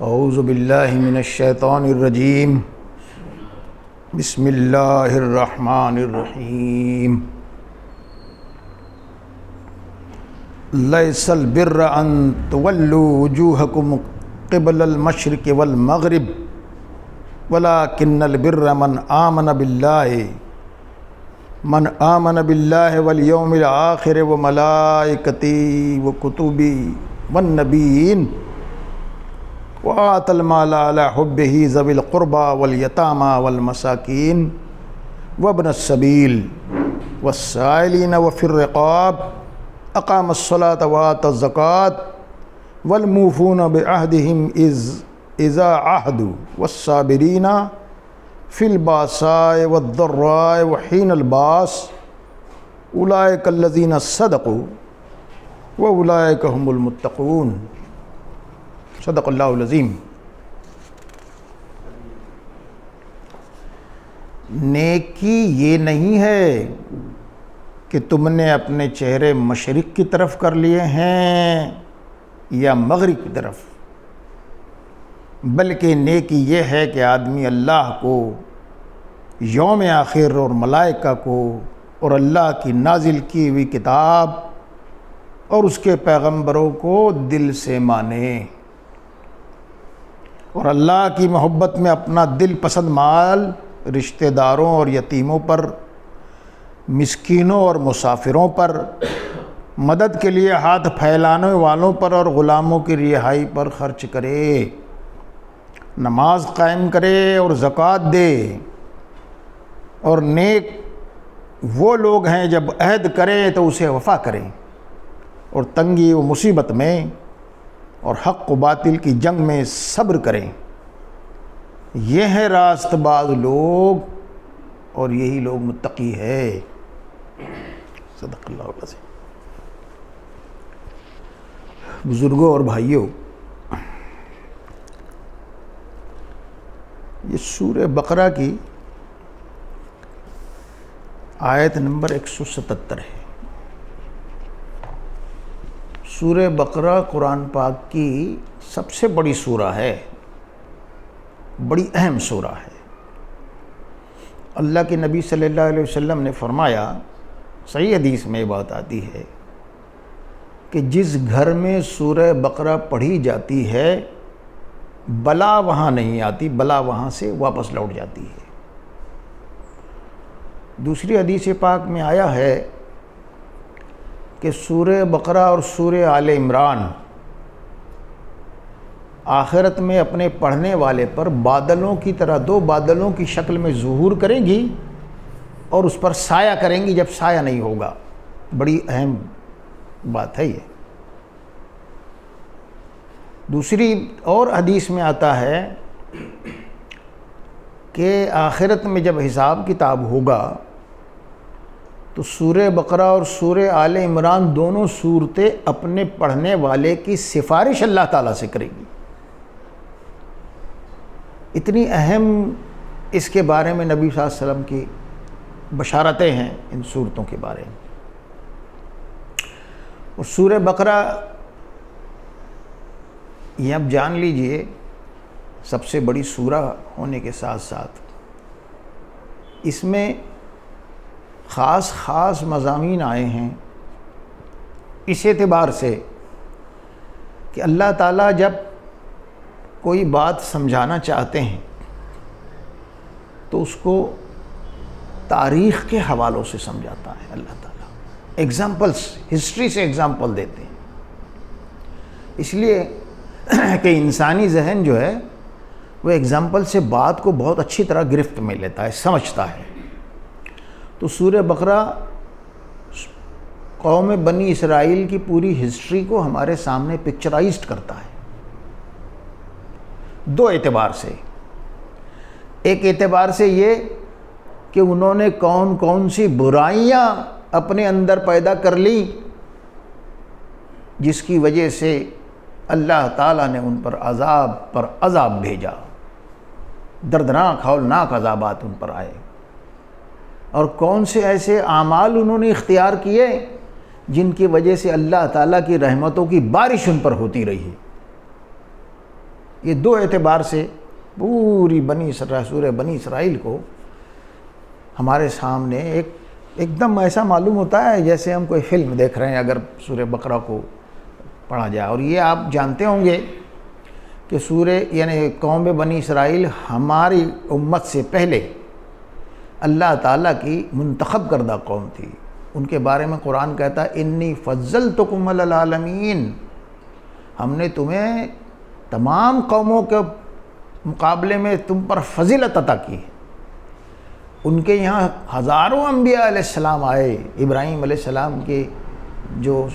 اعوذ باللہ من الشیطان الرجیم بسم اللہ الرحمن الرحیم لیس البر ان تولوا وجوہکم قبل المشرق والمغرب ولکن البر من آمن باللہ والیوم الآخر وملائکتی وکتبی والنبیین وآتى المال على حبه ذوي القربى واليتامى والمساكين وابن السبيل والسائلين وفي الرقاب أقام الصلاة وآتى الزكاة والموفون بعهدهم إذا عهدوا والصابرين في البأساء والضراء وحين البأس أولئك الذين صدقوا وأولئك هم المتقون. صدق اللہ العظیم. نیکی یہ نہیں ہے کہ تم نے اپنے چہرے مشرق کی طرف کر لیے ہیں یا مغرب کی طرف، بلکہ نیکی یہ ہے کہ آدمی اللہ کو، یوم آخر اور ملائکہ کو اور اللہ کی نازل کی ہوئی کتاب اور اس کے پیغمبروں کو دل سے مانے، اور اللہ کی محبت میں اپنا دل پسند مال رشتہ داروں اور یتیموں پر، مسکینوں اور مسافروں پر، مدد کے لیے ہاتھ پھیلانے والوں پر اور غلاموں کی رہائی پر خرچ کرے، نماز قائم کرے اور زکوٰۃ دے. اور نیک وہ لوگ ہیں جب عہد کریں تو اسے وفا کریں، اور تنگی و مصیبت میں اور حق و باطل کی جنگ میں صبر کریں. یہ ہیں راست باز لوگ اور یہی لوگ متقی ہے. صدق اللہ العظیم. بزرگوں اور بھائیوں، یہ سورہ بقرہ کی آیت نمبر 177 ہے. سورہ بقرہ قرآن پاک کی سب سے بڑی سورہ ہے، بڑی اہم سورہ ہے. اللہ کے نبی صلی اللہ علیہ وسلم نے فرمایا، صحیح حدیث میں یہ بات آتی ہے کہ جس گھر میں سورہ بقرہ پڑھی جاتی ہے بلا وہاں نہیں آتی، بلا وہاں سے واپس لوٹ جاتی ہے. دوسری حدیث پاک میں آیا ہے کہ سورہ بقرہ اور سورہ آل عمران آخرت میں اپنے پڑھنے والے پر بادلوں کی طرح، دو بادلوں کی شکل میں ظہور کریں گی اور اس پر سایہ کریں گی جب سایہ نہیں ہوگا. بڑی اہم بات ہے یہ. دوسری اور حدیث میں آتا ہے کہ آخرت میں جب حساب کتاب ہوگا تو سورہ بقرہ اور سورہ آل عمران دونوں صورتیں اپنے پڑھنے والے کی سفارش اللہ تعالیٰ سے کریں گی. اتنی اہم اس کے بارے میں نبی صلی اللہ علیہ وسلم کی بشارتیں ہیں ان صورتوں کے بارے میں. اور سورہ بقرہ یہ اب جان لیجئے سب سے بڑی سورہ ہونے کے ساتھ ساتھ اس میں خاص مضامین آئے ہیں اس اعتبار سے کہ اللہ تعالیٰ جب کوئی بات سمجھانا چاہتے ہیں تو اس کو تاریخ کے حوالوں سے سمجھاتا ہے. اللہ تعالیٰ ایگزامپلس، ہسٹری سے ایگزامپل دیتے ہیں، اس لیے کہ انسانی ذہن جو ہے وہ ایگزامپل سے بات کو بہت اچھی طرح گرفت میں لیتا ہے، سمجھتا ہے. تو سورہ بقرہ قوم بنی اسرائیل کی پوری ہسٹری کو ہمارے سامنے پکچرائزڈ کرتا ہے دو اعتبار سے. ایک اعتبار سے یہ کہ انہوں نے کون کون سی برائیاں اپنے اندر پیدا کر لیں جس کی وجہ سے اللہ تعالیٰ نے ان پر عذاب بھیجا، دردناک ہولناک عذابات ان پر آئے. اور کون سے ایسے اعمال انہوں نے اختیار کیے جن کی وجہ سے اللہ تعالیٰ کی رحمتوں کی بارش ان پر ہوتی رہی. یہ دو اعتبار سے پوری سورہ بنی اسرائیل کو ہمارے سامنے ایک دم ایسا معلوم ہوتا ہے جیسے ہم کوئی فلم دیکھ رہے ہیں اگر سورہ بقرہ کو پڑھا جائے. اور یہ آپ جانتے ہوں گے کہ سورہ یعنی قوم بنی اسرائیل ہماری امت سے پہلے اللہ تعالیٰ کی منتخب کردہ قوم تھی. ان کے بارے میں قرآن کہتا ہے انی فضلتکم علی العالمین، ہم نے تمہیں تمام قوموں کے مقابلے میں تم پر فضیلت عطا کی. ان کے یہاں ہزاروں انبیاء علیہ السلام آئے. ابراہیم علیہ السلام کے جو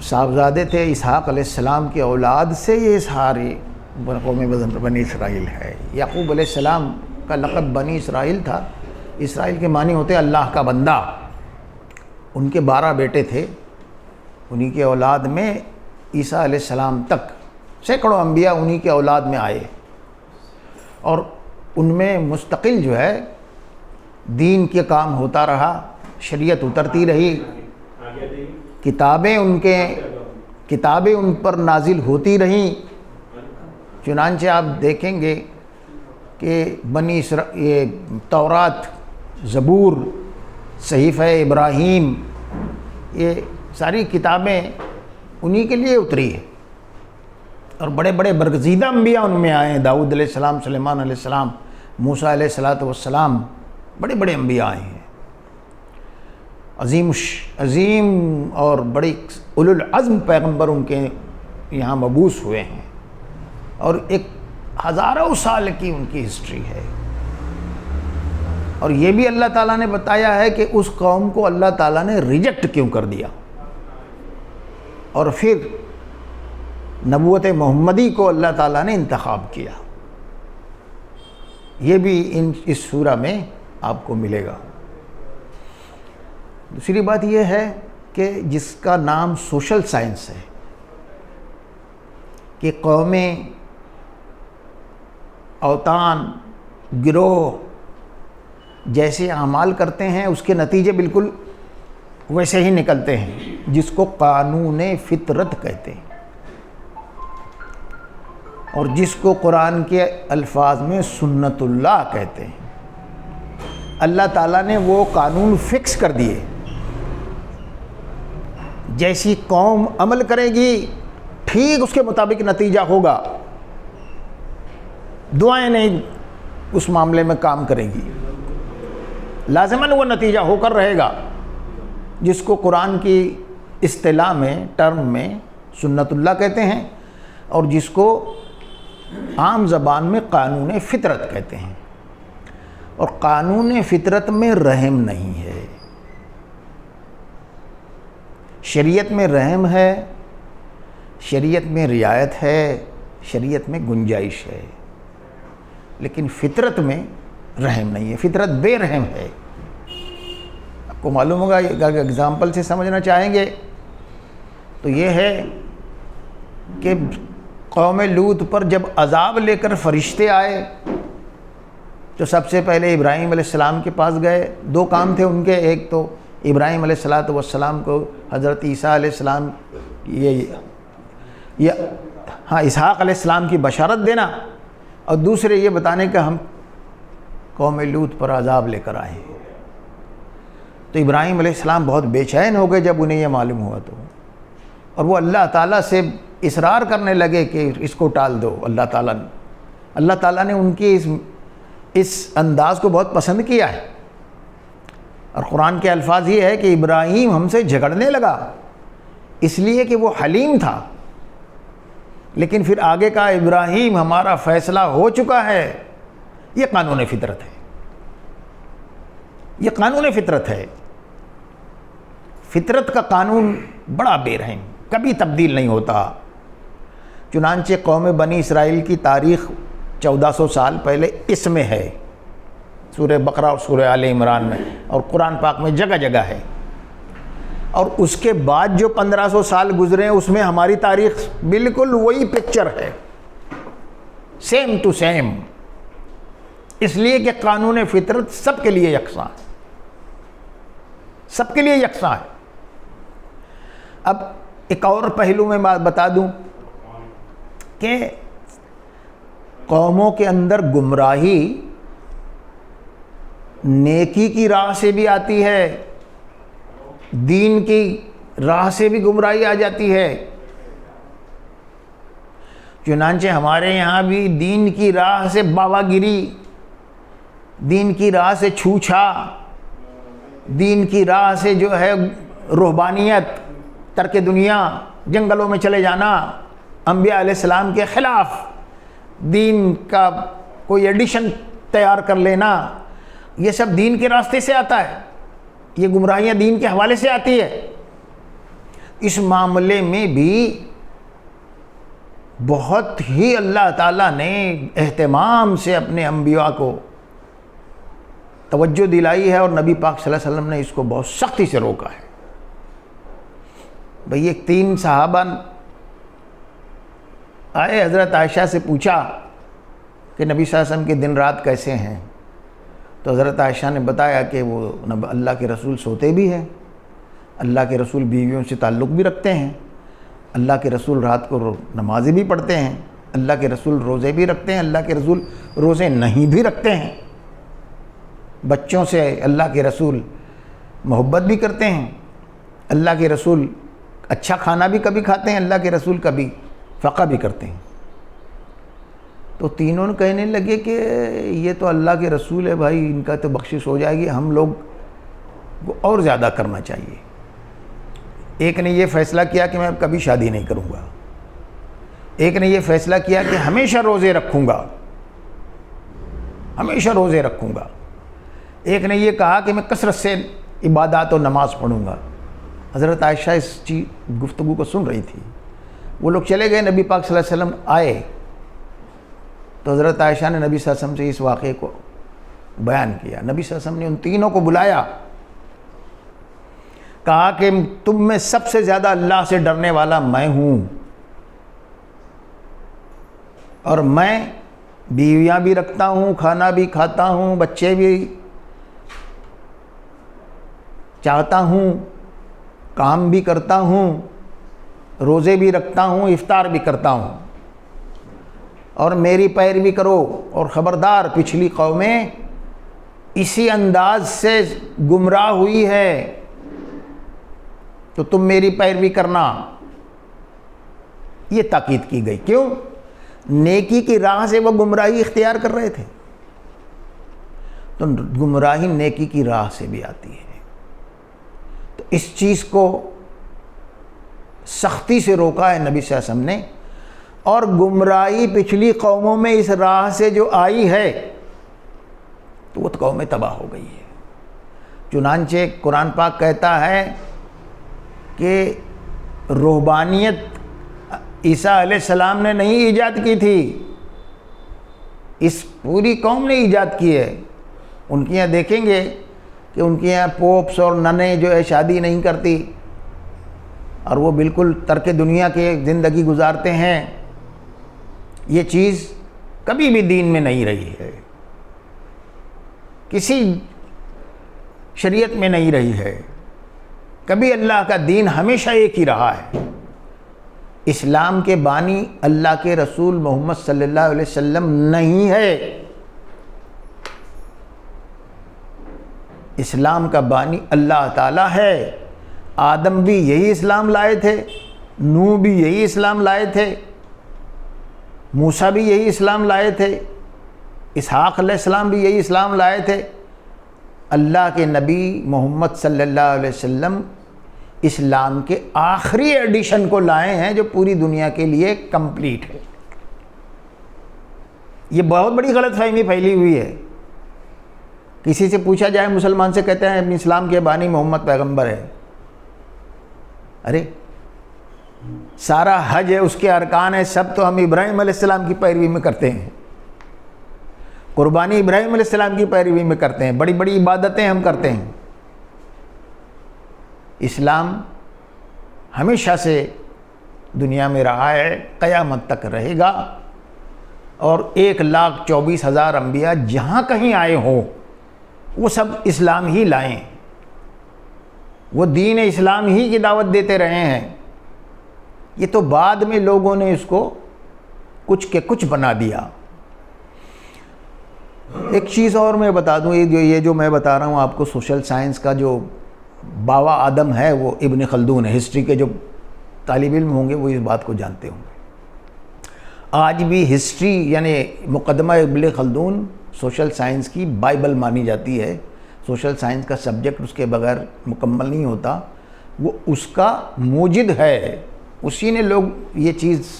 صاحبزادے تھے اسحاق علیہ السلام کی اولاد سے یہ ساری قوم بنی اسرائیل ہے. یعقوب علیہ السلام کا لقب بنی اسرائیل تھا. اسرائیل کے معنی ہوتے اللہ کا بندہ. ان کے 12 بیٹے تھے. انہی کے اولاد میں عیسیٰ علیہ السلام تک سینکڑوں انبیاء انہی کے اولاد میں آئے. اور ان میں مستقل جو ہے دین کے کام ہوتا رہا، شریعت اترتی رہی، کتابیں ان پر نازل ہوتی رہیں. چنانچہ آپ دیکھیں گے کہ یہ تورات، زبور، صحیفہ ابراہیم، یہ ساری کتابیں انہی کے لیے اتری ہے. اور بڑے بڑے برگزیدہ انبیاء ان میں آئے ہیں. داؤد علیہ السلام، سلیمان علیہ السلام، موسیٰ علیہ السلام، بڑے بڑے انبیاء آئے ہیں. عظیم اور بڑی اولو العزم پیغمبر ان کے یہاں مبعوث ہوئے ہیں. اور ایک ہزاروں سال کی ان کی ہسٹری ہے. اور یہ بھی اللہ تعالیٰ نے بتایا ہے کہ اس قوم کو اللہ تعالیٰ نے ریجیکٹ کیوں کر دیا، اور پھر نبوت محمدی کو اللہ تعالیٰ نے انتخاب کیا. یہ بھی اس سورہ میں آپ کو ملے گا. دوسری بات یہ ہے کہ جس کا نام سوشل سائنس ہے کہ قومیں، اوطان، گروہ جیسے اعمال کرتے ہیں اس کے نتیجے بالکل ویسے ہی نکلتے ہیں، جس کو قانون فطرت کہتے ہیں، اور جس کو قرآن کے الفاظ میں سنت اللہ کہتے ہیں. اللہ تعالیٰ نے وہ قانون فکس کر دیے. جیسی قوم عمل کرے گی ٹھیک اس کے مطابق نتیجہ ہوگا. دعائیں نہیں اس معاملے میں کام کریں گی، لازماً وہ نتیجہ ہو کر رہے گا، جس کو قرآن کی اصطلاح میں، ٹرم میں سنت اللہ کہتے ہیں، اور جس کو عام زبان میں قانون فطرت کہتے ہیں. اور قانون فطرت میں رحم نہیں ہے. شریعت میں رحم ہے، شریعت میں رعایت ہے، شریعت میں گنجائش ہے، لیکن فطرت میں رحم نہیں ہے. فطرت بے رحم ہے. آپ کو معلوم ہوگا، اگر اگزامپل سے سمجھنا چاہیں گے تو یہ ہے کہ قوم لوط پر جب عذاب لے کر فرشتے آئے تو سب سے پہلے ابراہیم علیہ السلام کے پاس گئے. 2 کام تھے ان کے. ایک تو ابراہیم علیہ السلام کو حضرت عیسیٰ علیہ السلام اسحاق علیہ السلام کی بشارت دینا، اور دوسرے یہ بتانے کہ ہم قوم لوط پر عذاب لے کر آئے. تو ابراہیم علیہ السلام بہت بے چین ہو گئے جب انہیں یہ معلوم ہوا تو، اور وہ اللہ تعالیٰ سے اصرار کرنے لگے کہ اس کو ٹال دو. اللہ تعالیٰ نے ان کی اس انداز کو بہت پسند کیا ہے. اور قرآن کے الفاظ یہ ہے کہ ابراہیم ہم سے جھگڑنے لگا اس لیے کہ وہ حلیم تھا، لیکن پھر آگے کا ابراہیم ہمارا فیصلہ ہو چکا ہے. یہ قانون فطرت ہے. یہ قانون فطرت ہے. فطرت کا قانون بڑا بے رحم، کبھی تبدیل نہیں ہوتا. چنانچہ قوم بنی اسرائیل کی تاریخ 1400 سال پہلے اس میں ہے، سورہ بقرہ اور سورہ آل عمران میں، اور قرآن پاک میں جگہ جگہ ہے. اور اس کے بعد جو 1500 سال گزرے ہیں اس میں ہماری تاریخ بالکل وہی پکچر ہے، سیم ٹو سیم. اس لیے کہ قانون فطرت سب کے لیے یکساں ہے، سب کے لیے یکساں ہے. اب ایک اور پہلو میں بتا دوں کہ قوموں کے اندر گمراہی نیکی کی راہ سے بھی آتی ہے، دین کی راہ سے بھی گمراہی آ جاتی ہے۔ چنانچہ ہمارے یہاں بھی دین کی راہ سے باوا گیری، دین کی راہ سے چھوچھا، دین کی راہ سے جو ہے رہبانیت، ترک دنیا، جنگلوں میں چلے جانا، انبیاء علیہ السلام کے خلاف دین کا کوئی ایڈیشن تیار کر لینا، یہ سب دین کے راستے سے آتا ہے، یہ گمراہیاں دین کے حوالے سے آتی ہے۔ اس معاملے میں بھی بہت ہی اللہ تعالیٰ نے اہتمام سے اپنے انبیاء کو توجہ دلائی ہے، اور نبی پاک صلی اللہ علیہ وسلم نے اس کو بہت سختی سے روکا ہے۔ بھئی ایک 3 صحابہ آئے، حضرت عائشہ سے پوچھا کہ نبی صلی اللہ علیہ وسلم کے دن رات کیسے ہیں؟ تو حضرت عائشہ نے بتایا کہ وہ اللہ کے رسول سوتے بھی ہیں، اللہ کے رسول بیویوں سے تعلق بھی رکھتے ہیں، اللہ کے رسول رات کو نمازیں بھی پڑھتے ہیں، اللہ کے رسول روزے بھی رکھتے ہیں، اللہ کے رسول روزے نہیں بھی رکھتے ہیں، بچوں سے اللہ کے رسول محبت بھی کرتے ہیں، اللہ کے رسول اچھا کھانا بھی کبھی کھاتے ہیں، اللہ کے رسول کبھی فقہ بھی کرتے ہیں۔ تو تینوں نے کہنے لگے کہ یہ تو اللہ کے رسول ہے بھائی، ان کا تو بخشش ہو جائے گی، ہم لوگ کو اور زیادہ کرنا چاہیے۔ ایک نے یہ فیصلہ کیا کہ میں اب کبھی شادی نہیں کروں گا، ایک نے یہ فیصلہ کیا کہ ہمیشہ روزے رکھوں گا، ہمیشہ روزے رکھوں گا، ایک نے یہ کہا کہ میں کثرت سے عبادات و نماز پڑھوں گا۔ حضرت عائشہ اس گفتگو کو سن رہی تھی، وہ لوگ چلے گئے، نبی پاک صلی اللہ علیہ وسلم آئے تو حضرت عائشہ نے نبی صلی اللہ علیہ وسلم سے اس واقعے کو بیان کیا۔ نبی صلی اللہ علیہ وسلم نے ان تینوں کو بلایا، کہا کہ تم میں سب سے زیادہ اللہ سے ڈرنے والا میں ہوں، اور میں بیویاں بھی رکھتا ہوں، کھانا بھی کھاتا ہوں، بچے بھی چاہتا ہوں، کام بھی کرتا ہوں، روزے بھی رکھتا ہوں، افطار بھی کرتا ہوں، اور میری پیروی کرو، اور خبردار پچھلی قومیں اسی انداز سے گمراہ ہوئی ہے تو تم میری پیروی کرنا۔ یہ تاکید کی گئی، کیوں؟ نیکی کی راہ سے وہ گمراہی اختیار کر رہے تھے، تو گمراہی نیکی کی راہ سے بھی آتی ہے، تو اس چیز کو سختی سے روکا ہے نبی صلی اللہ علیہ وسلم نے۔ اور گمراہی پچھلی قوموں میں اس راہ سے جو آئی ہے تو وہ تو قومیں تباہ ہو گئی ہے۔ چنانچہ قرآن پاک کہتا ہے کہ رہبانیت عیسیٰ علیہ السلام نے نہیں ایجاد کی تھی، اس پوری قوم نے ایجاد کی ہے۔ ان کے یہاں دیکھیں گے کہ ان کے یہاں پوپس اور ننیں جو ہے شادی نہیں کرتی، اور وہ بالکل ترک دنیا کے زندگی گزارتے ہیں۔ یہ چیز کبھی بھی دین میں نہیں رہی ہے، کسی شریعت میں نہیں رہی ہے، کبھی اللہ کا دین ہمیشہ ایک ہی رہا ہے۔ اسلام کے بانی اللہ کے رسول محمد صلی اللہ علیہ وسلم نہیں ہے، اسلام کا بانی اللہ تعالیٰ ہے۔ آدم بھی یہی اسلام لائے تھے، نوح بھی یہی اسلام لائے تھے، موسیٰ بھی یہی اسلام لائے تھے، اسحاق علیہ السلام بھی یہی اسلام لائے تھے۔ اللہ کے نبی محمد صلی اللہ علیہ وسلم اسلام کے آخری ایڈیشن کو لائے ہیں جو پوری دنیا کے لیے کمپلیٹ ہے۔ یہ بہت بڑی غلط فہمی پھیلی ہوئی ہے۔ کسی سے پوچھا جائے مسلمان سے، کہتے ہیں اسلام کے بانی محمد پیغمبر ہے۔ ارے سارا حج ہے، اس کے ارکان ہیں، سب تو ہم ابراہیم علیہ السلام کی پیروی میں کرتے ہیں، قربانی ابراہیم علیہ السلام کی پیروی میں کرتے ہیں، بڑی بڑی عبادتیں ہم کرتے ہیں۔ اسلام ہمیشہ سے دنیا میں رہا ہے، قیامت تک رہے گا، اور 1,24,000 انبیاء جہاں کہیں آئے ہوں وہ سب اسلام ہی لائیں، وہ دین اسلام ہی کی دعوت دیتے رہے ہیں۔ یہ تو بعد میں لوگوں نے اس کو کچھ کے کچھ بنا دیا۔ ایک چیز اور میں بتا دوں، یہ جو میں بتا رہا ہوں آپ کو، سوشل سائنس کا جو باوا آدم ہے وہ ابن خلدون ہے۔ ہسٹری کے جو طالب علم ہوں گے وہ اس بات کو جانتے ہوں گے۔ آج بھی ہسٹری یعنی مقدمہ ابن خلدون سوشل سائنس کی بائبل مانی جاتی ہے۔ سوشل سائنس کا سبجیکٹ اس کے بغیر مکمل نہیں ہوتا، وہ اس کا موجد ہے، اسی نے لوگ یہ چیز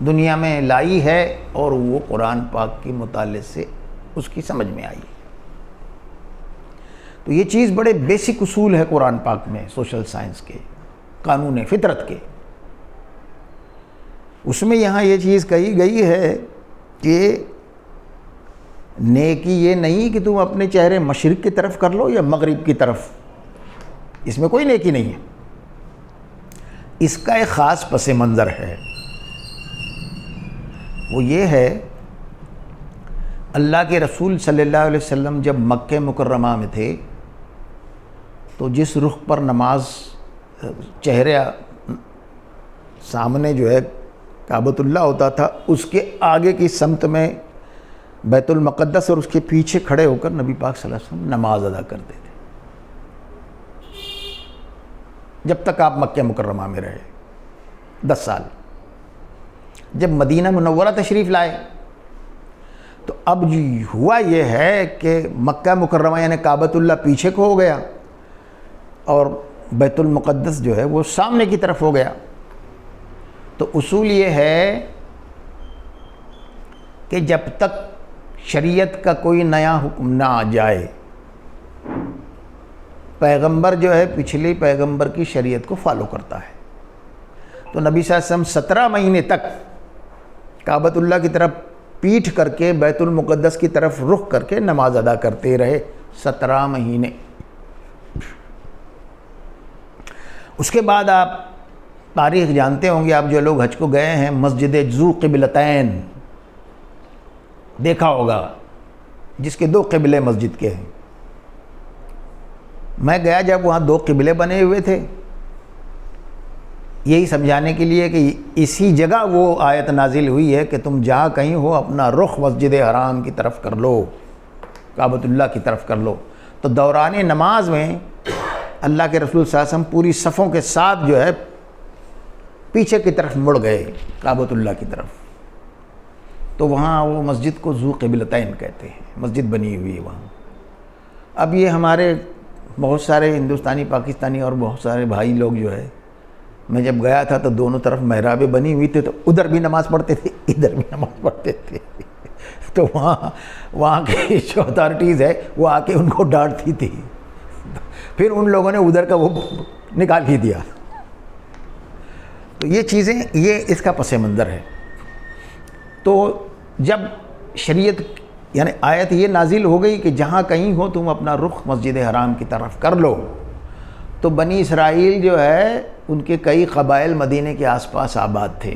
دنیا میں لائی ہے اور وہ قرآن پاک کے مطالعے سے اس کی سمجھ میں آئی۔ تو یہ چیز بڑے بیسک اصول ہے قرآن پاک میں، سوشل سائنس کے، قانون فطرت کے۔ اس میں یہاں یہ چیز کہی گئی ہے کہ نیکی یہ نہیں کہ تم اپنے چہرے مشرق کی طرف کر لو یا مغرب کی طرف، اس میں کوئی نیکی نہیں ہے۔ اس کا ایک خاص پس منظر ہے، وہ یہ ہے اللہ کے رسول صلی اللہ علیہ وسلم جب مکہ مکرمہ میں تھے تو جس رخ پر نماز، چہرے سامنے جو ہے کعبۃ اللہ ہوتا تھا، اس کے آگے کی سمت میں بیت المقدس اور اس کے پیچھے کھڑے ہو کر نبی پاک صلی اللہ علیہ وسلم نماز ادا کرتے تھے جب تک آپ مکہ مکرمہ میں رہے 10 سال۔ جب مدینہ منورہ تشریف لائے تو اب ہوا یہ ہے کہ مکہ مکرمہ یعنی کعبۃ اللہ پیچھے کو ہو گیا اور بیت المقدس جو ہے وہ سامنے کی طرف ہو گیا۔ تو اصول یہ ہے کہ جب تک شریعت کا کوئی نیا حکم نہ آ جائے، پیغمبر جو ہے پچھلی پیغمبر کی شریعت کو فالو کرتا ہے۔ تو نبی صلی اللہ علیہ وسلم 17 مہینے تک کعبۃ اللہ کی طرف پیٹھ کر کے بیت المقدس کی طرف رخ کر کے نماز ادا کرتے رہے 17 مہینے۔ اس کے بعد آپ تاریخ جانتے ہوں گے، آپ جو لوگ حج کو گئے ہیں، مسجد ذو قبلتین دیکھا ہوگا، جس کے 2 قبلے مسجد کے ہیں۔ میں گیا جب وہاں 2 قبلے بنے ہوئے تھے، یہی سمجھانے کے لیے کہ اسی جگہ وہ آیت نازل ہوئی ہے کہ تم جہاں کہیں ہو اپنا رخ مسجد حرام کی طرف کر لو، کعبۃ اللہ کی طرف کر لو۔ تو دوران نماز میں اللہ کے رسول صلی اللہ علیہ وسلم پوری صفوں کے ساتھ جو ہے پیچھے کی طرف مڑ گئے کعبۃ اللہ کی طرف۔ تو وہاں وہ مسجد کو ذو قبلتین کہتے ہیں، مسجد بنی ہوئی ہے وہاں۔ اب یہ ہمارے بہت سارے ہندوستانی، پاکستانی اور بہت سارے بھائی لوگ جو ہے، میں جب گیا تھا تو دونوں طرف محرابیں بنی ہوئی تھے، تو ادھر بھی نماز پڑھتے تھے ادھر بھی نماز پڑھتے تھے۔ تو وہاں کی جو اتھارٹیز ہے وہ آ کے ان کو ڈانٹتی تھی، پھر ان لوگوں نے ادھر کا وہ نکال ہی دیا۔ تو یہ چیزیں، یہ اس کا پس منظر ہے۔ تو جب شریعت یعنی آیت یہ نازل ہو گئی کہ جہاں کہیں ہو تم اپنا رخ مسجد حرام کی طرف کر لو، تو بنی اسرائیل جو ہے ان کے کئی قبائل مدینے کے آس پاس آباد تھے،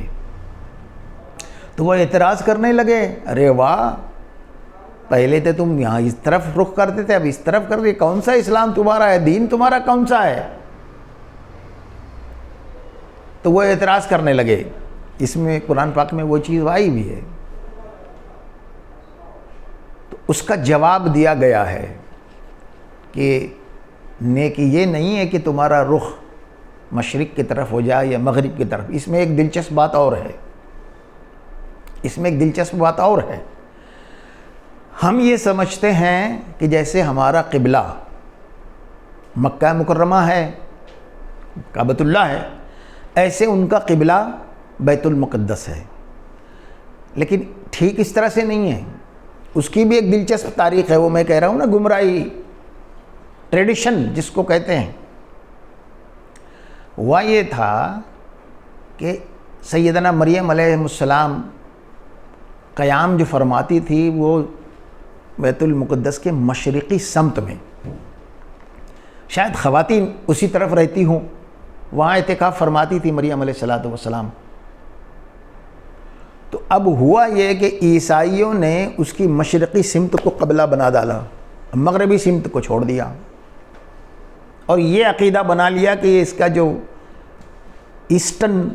تو وہ اعتراض کرنے لگے، ارے واہ، پہلے تو تم یہاں اس طرف رخ کرتے تھے، اب اس طرف کر دے، کون سا اسلام تمہارا ہے، دین تمہارا کون سا ہے؟ تو وہ اعتراض کرنے لگے۔ اس میں قرآن پاک میں وہ چیز آئی بھی ہے، تو اس کا جواب دیا گیا ہے کہ نیکی یہ نہیں ہے کہ تمہارا رخ مشرق کی طرف ہو جائے یا مغرب کی طرف۔ اس میں ایک دلچسپ بات اور ہے، ہم یہ سمجھتے ہیں کہ جیسے ہمارا قبلہ مکہ مکرمہ ہے، کعبۃ اللہ ہے، ایسے ان کا قبلہ بیت المقدس ہے، لیکن ٹھیک اس طرح سے نہیں ہے۔ اس کی بھی ایک دلچسپ تاریخ ہے، وہ میں کہہ رہا ہوں نا، گمراہی ٹریڈیشن جس کو کہتے ہیں۔ وہ یہ تھا کہ سیدنا مریم علیہ السلام قیام جو فرماتی تھی وہ بیت المقدس کے مشرقی سمت میں، شاید خواتین اسی طرف رہتی ہوں، وہاں اعتکاف فرماتی تھی مریم علیہ السلام۔ تو اب ہوا یہ کہ عیسائیوں نے اس کی مشرقی سمت کو قبلہ بنا ڈالا، مغربی سمت کو چھوڑ دیا، اور یہ عقیدہ بنا لیا کہ اس کا جو ایسٹرن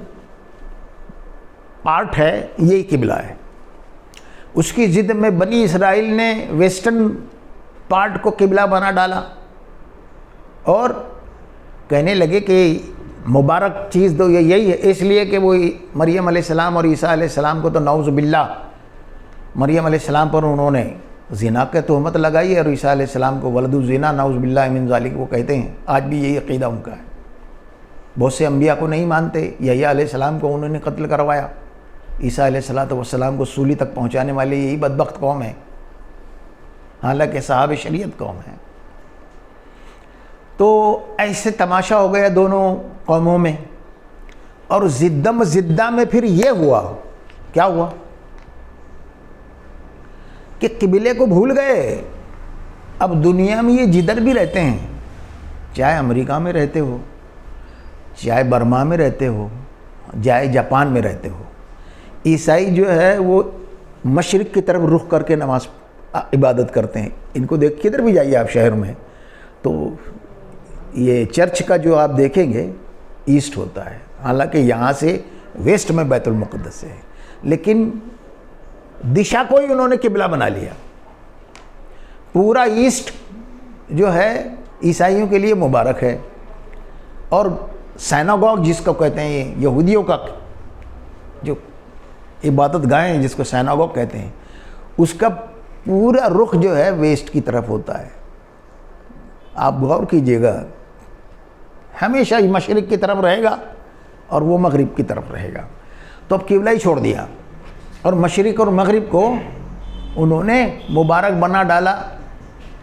پارٹ ہے یہی قبلہ ہے. اس کی ضد میں بنی اسرائیل نے ویسٹرن پارٹ کو قبلہ بنا ڈالا اور کہنے لگے کہ مبارک چیز تو یہی ہے، اس لیے کہ وہ مریم علیہ السلام اور عیسیٰ علیہ السلام کو تو نعوذ باللہ مریم علیہ السلام پر انہوں نے زنا کی تہمت لگائی اور عیسیٰ علیہ السلام کو ولد الزنا نعوذ باللہ من ذالک وہ کہتے ہیں. آج بھی یہی عقیدہ ان کا ہے. بہت سے انبیاء کو نہیں مانتے. یحییٰ علیہ السلام کو انہوں نے قتل کروایا، عیسیٰ علیہ السلام کو سولی تک پہنچانے والے یہی بدبخت قوم ہے، حالانکہ صحابہ شریعت قوم ہے. تو ایسے تماشا ہو گیا دونوں قوموں میں. اور زدم زدہ میں پھر یہ ہوا، کیا ہوا کہ قبلے کو بھول گئے. اب دنیا میں یہ جدھر بھی رہتے ہیں، چاہے امریکہ میں رہتے ہو، چاہے برما میں رہتے ہو، چاہے جاپان میں رہتے ہو، عیسائی جو ہے وہ مشرق کی طرف رخ کر کے نماز عبادت کرتے ہیں. ان کو دیکھ کدھر بھی جائیے آپ شہر میں تو یہ چرچ کا جو آپ دیکھیں گے ایسٹ ہوتا ہے، حالانکہ یہاں سے ویسٹ میں بیت المقدس ہے، لیکن دشا کو ہی انہوں نے قبلہ بنا لیا. پورا ایسٹ جو ہے عیسائیوں کے لیے مبارک ہے، اور سیناگوگ جس کو کہتے ہیں یہودیوں کا جو عبادت گاہیں جس کو سیناگوگ کہتے ہیں، اس کا پورا رخ جو ہے ویسٹ کی طرف ہوتا ہے. آپ غور کیجئے گا، ہمیشہ ہی مشرق کی طرف رہے گا اور وہ مغرب کی طرف رہے گا. تو اب قبلہ ہی چھوڑ دیا اور مشرق اور مغرب کو انہوں نے مبارک بنا ڈالا.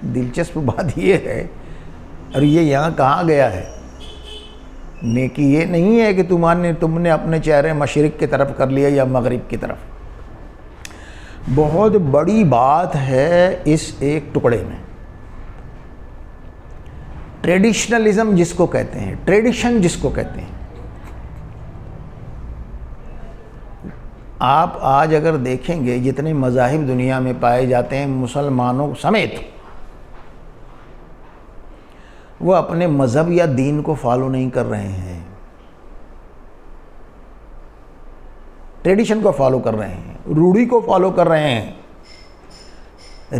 دلچسپ بات یہ ہے، اور یہ یہاں کہاں گیا ہے، نیکی یہ نہیں ہے کہ تم نے اپنے چہرے مشرق کی طرف کر لیا یا مغرب کی طرف. بہت بڑی بات ہے اس ایک ٹکڑے میں. ٹریڈیشنلزم جس کو کہتے ہیں، ٹریڈیشن جس کو کہتے ہیں. آپ آج اگر دیکھیں گے جتنے مذاہب دنیا میں پائے جاتے ہیں مسلمانوں سمیت، وہ اپنے مذہب یا دین کو فالو نہیں کر رہے ہیں، ٹریڈیشن کو فالو کر رہے ہیں، روڑی کو فالو کر رہے ہیں،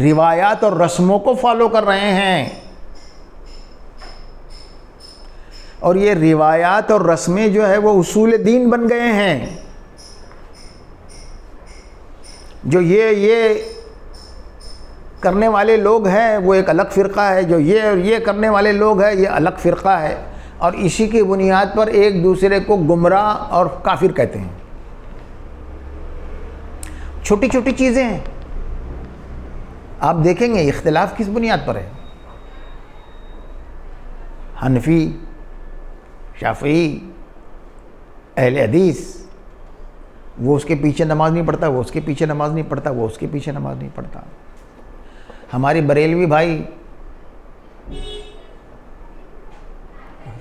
روایات اور رسموں کو فالو کر رہے ہیں. اور یہ روایات اور رسمیں جو ہے وہ اصول دین بن گئے ہیں. جو یہ کرنے والے لوگ ہیں وہ ایک الگ فرقہ ہے، جو یہ کرنے والے لوگ ہیں یہ الگ فرقہ ہے، اور اسی کی بنیاد پر ایک دوسرے کو گمراہ اور کافر کہتے ہیں. چھوٹی چھوٹی چیزیں ہیں، آپ دیکھیں گے اختلاف کس بنیاد پر ہے. حنفی، شافعی، اہل حدیث، وہ اس کے پیچھے نماز نہیں پڑھتا، وہ اس کے پیچھے نماز نہیں پڑھتا، وہ اس کے پیچھے نماز نہیں پڑھتا. ہماری بریلوی بھائی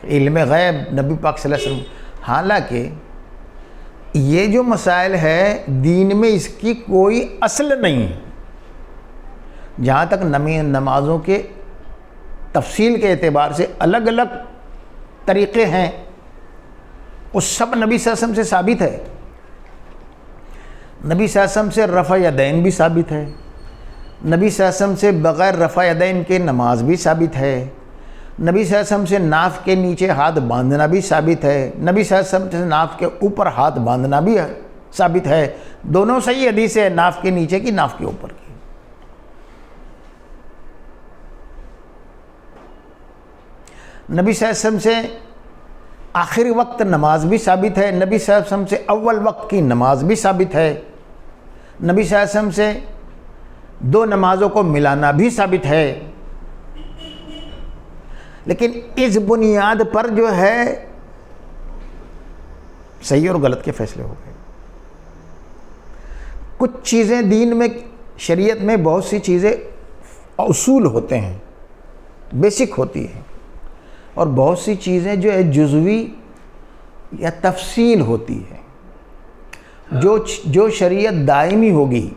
علم غیب نبی پاک صلی اللہ علیہ وسلم. حالانکہ یہ جو مسائل ہے دین میں اس کی کوئی اصل نہیں. جہاں تک نمازوں کے تفصیل کے اعتبار سے الگ الگ طریقے ہیں، وہ سب نبی صلی اللہ علیہ وسلم سے ثابت ہے. نبی صلی اللہ علیہ وسلم سے رفع یدین بھی ثابت ہے، نبی صلی اللہ علیہ وسلم سے بغیر رفع یدین کے نماز بھی ثابت ہے، نبی صلی اللہ علیہ وسلم سے ناف کے نیچے ہاتھ باندھنا بھی ثابت ہے، نبی صلی اللہ علیہ وسلم سے ناف کے اوپر ہاتھ باندھنا بھی ثابت ہے. دونوں صحیح حدیث ہے، ناف کے نیچے کی، ناف کے اوپر کی. نبی صلی اللہ علیہ وسلم سے آخری وقت نماز بھی ثابت ہے، نبی صلی اللہ علیہ وسلم سے اول وقت کی نماز بھی ثابت ہے، نبی صلی اللہ علیہ وسلم سے دو نمازوں کو ملانا بھی ثابت ہے. لیکن اس بنیاد پر جو ہے صحیح اور غلط کے فیصلے ہو گئے. کچھ چیزیں دین میں، شریعت میں بہت سی چیزیں اصول ہوتے ہیں، بیسک ہوتی ہیں، اور بہت سی چیزیں جو ہے جزوی یا تفصیل ہوتی ہے. جو شریعت دائمی ہوگی،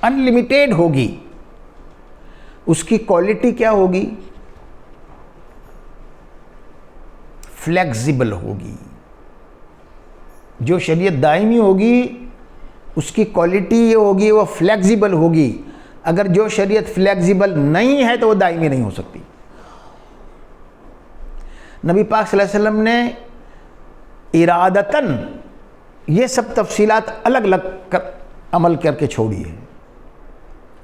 انلیمیٹیڈ ہوگی، اس کی کوالٹی کیا ہوگی؟ فلیکسیبل ہوگی. جو شریعت دائمی ہوگی اس کی کوالٹی یہ ہوگی وہ فلیکسیبل ہوگی. اگر جو شریعت فلیکسیبل نہیں ہے تو وہ دائمی نہیں ہو سکتی. نبی پاک صلی اللہ علیہ وسلم نے ارادتاً یہ سب تفصیلات الگ الگ کر عمل کر کے چھوڑی ہے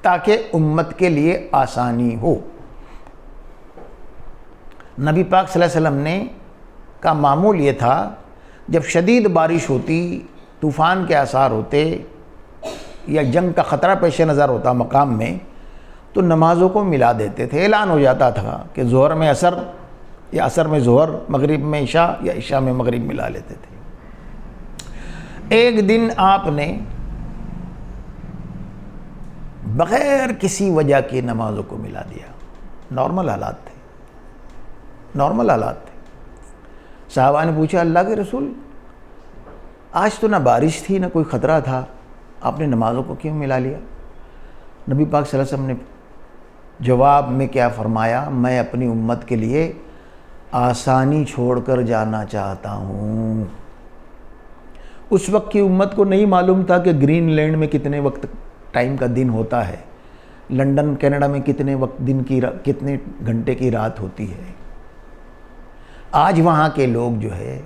تاکہ امت کے لیے آسانی ہو. نبی پاک صلی اللہ علیہ وسلم نے کا معمول یہ تھا جب شدید بارش ہوتی، طوفان کے آثار ہوتے یا جنگ کا خطرہ پیش نظر ہوتا مقام میں، تو نمازوں کو ملا دیتے تھے. اعلان ہو جاتا تھا کہ ظہر میں عصر یا عصر میں ظہر، مغرب میں عشاء یا عشاء میں مغرب ملا لیتے تھے. ایک دن آپ نے بغیر کسی وجہ کی نمازوں کو ملا دیا. نارمل حالات تھے. صحابہ نے پوچھا اللہ کے رسول آج تو نہ بارش تھی نہ کوئی خطرہ تھا، آپ نے نمازوں کو کیوں ملا لیا؟ نبی پاک صلی اللہ علیہ وسلم نے جواب میں کیا فرمایا؟ میں اپنی امت کے لیے آسانی چھوڑ کر جانا چاہتا ہوں. اس وقت کی امت کو نہیں معلوم تھا کہ گرین لینڈ میں کتنے وقت ٹائم کا دن ہوتا ہے، لنڈن کینیڈا میں کتنے وقت دن کی کتنے گھنٹے کی رات ہوتی ہے. آج وہاں کے لوگ جو ہے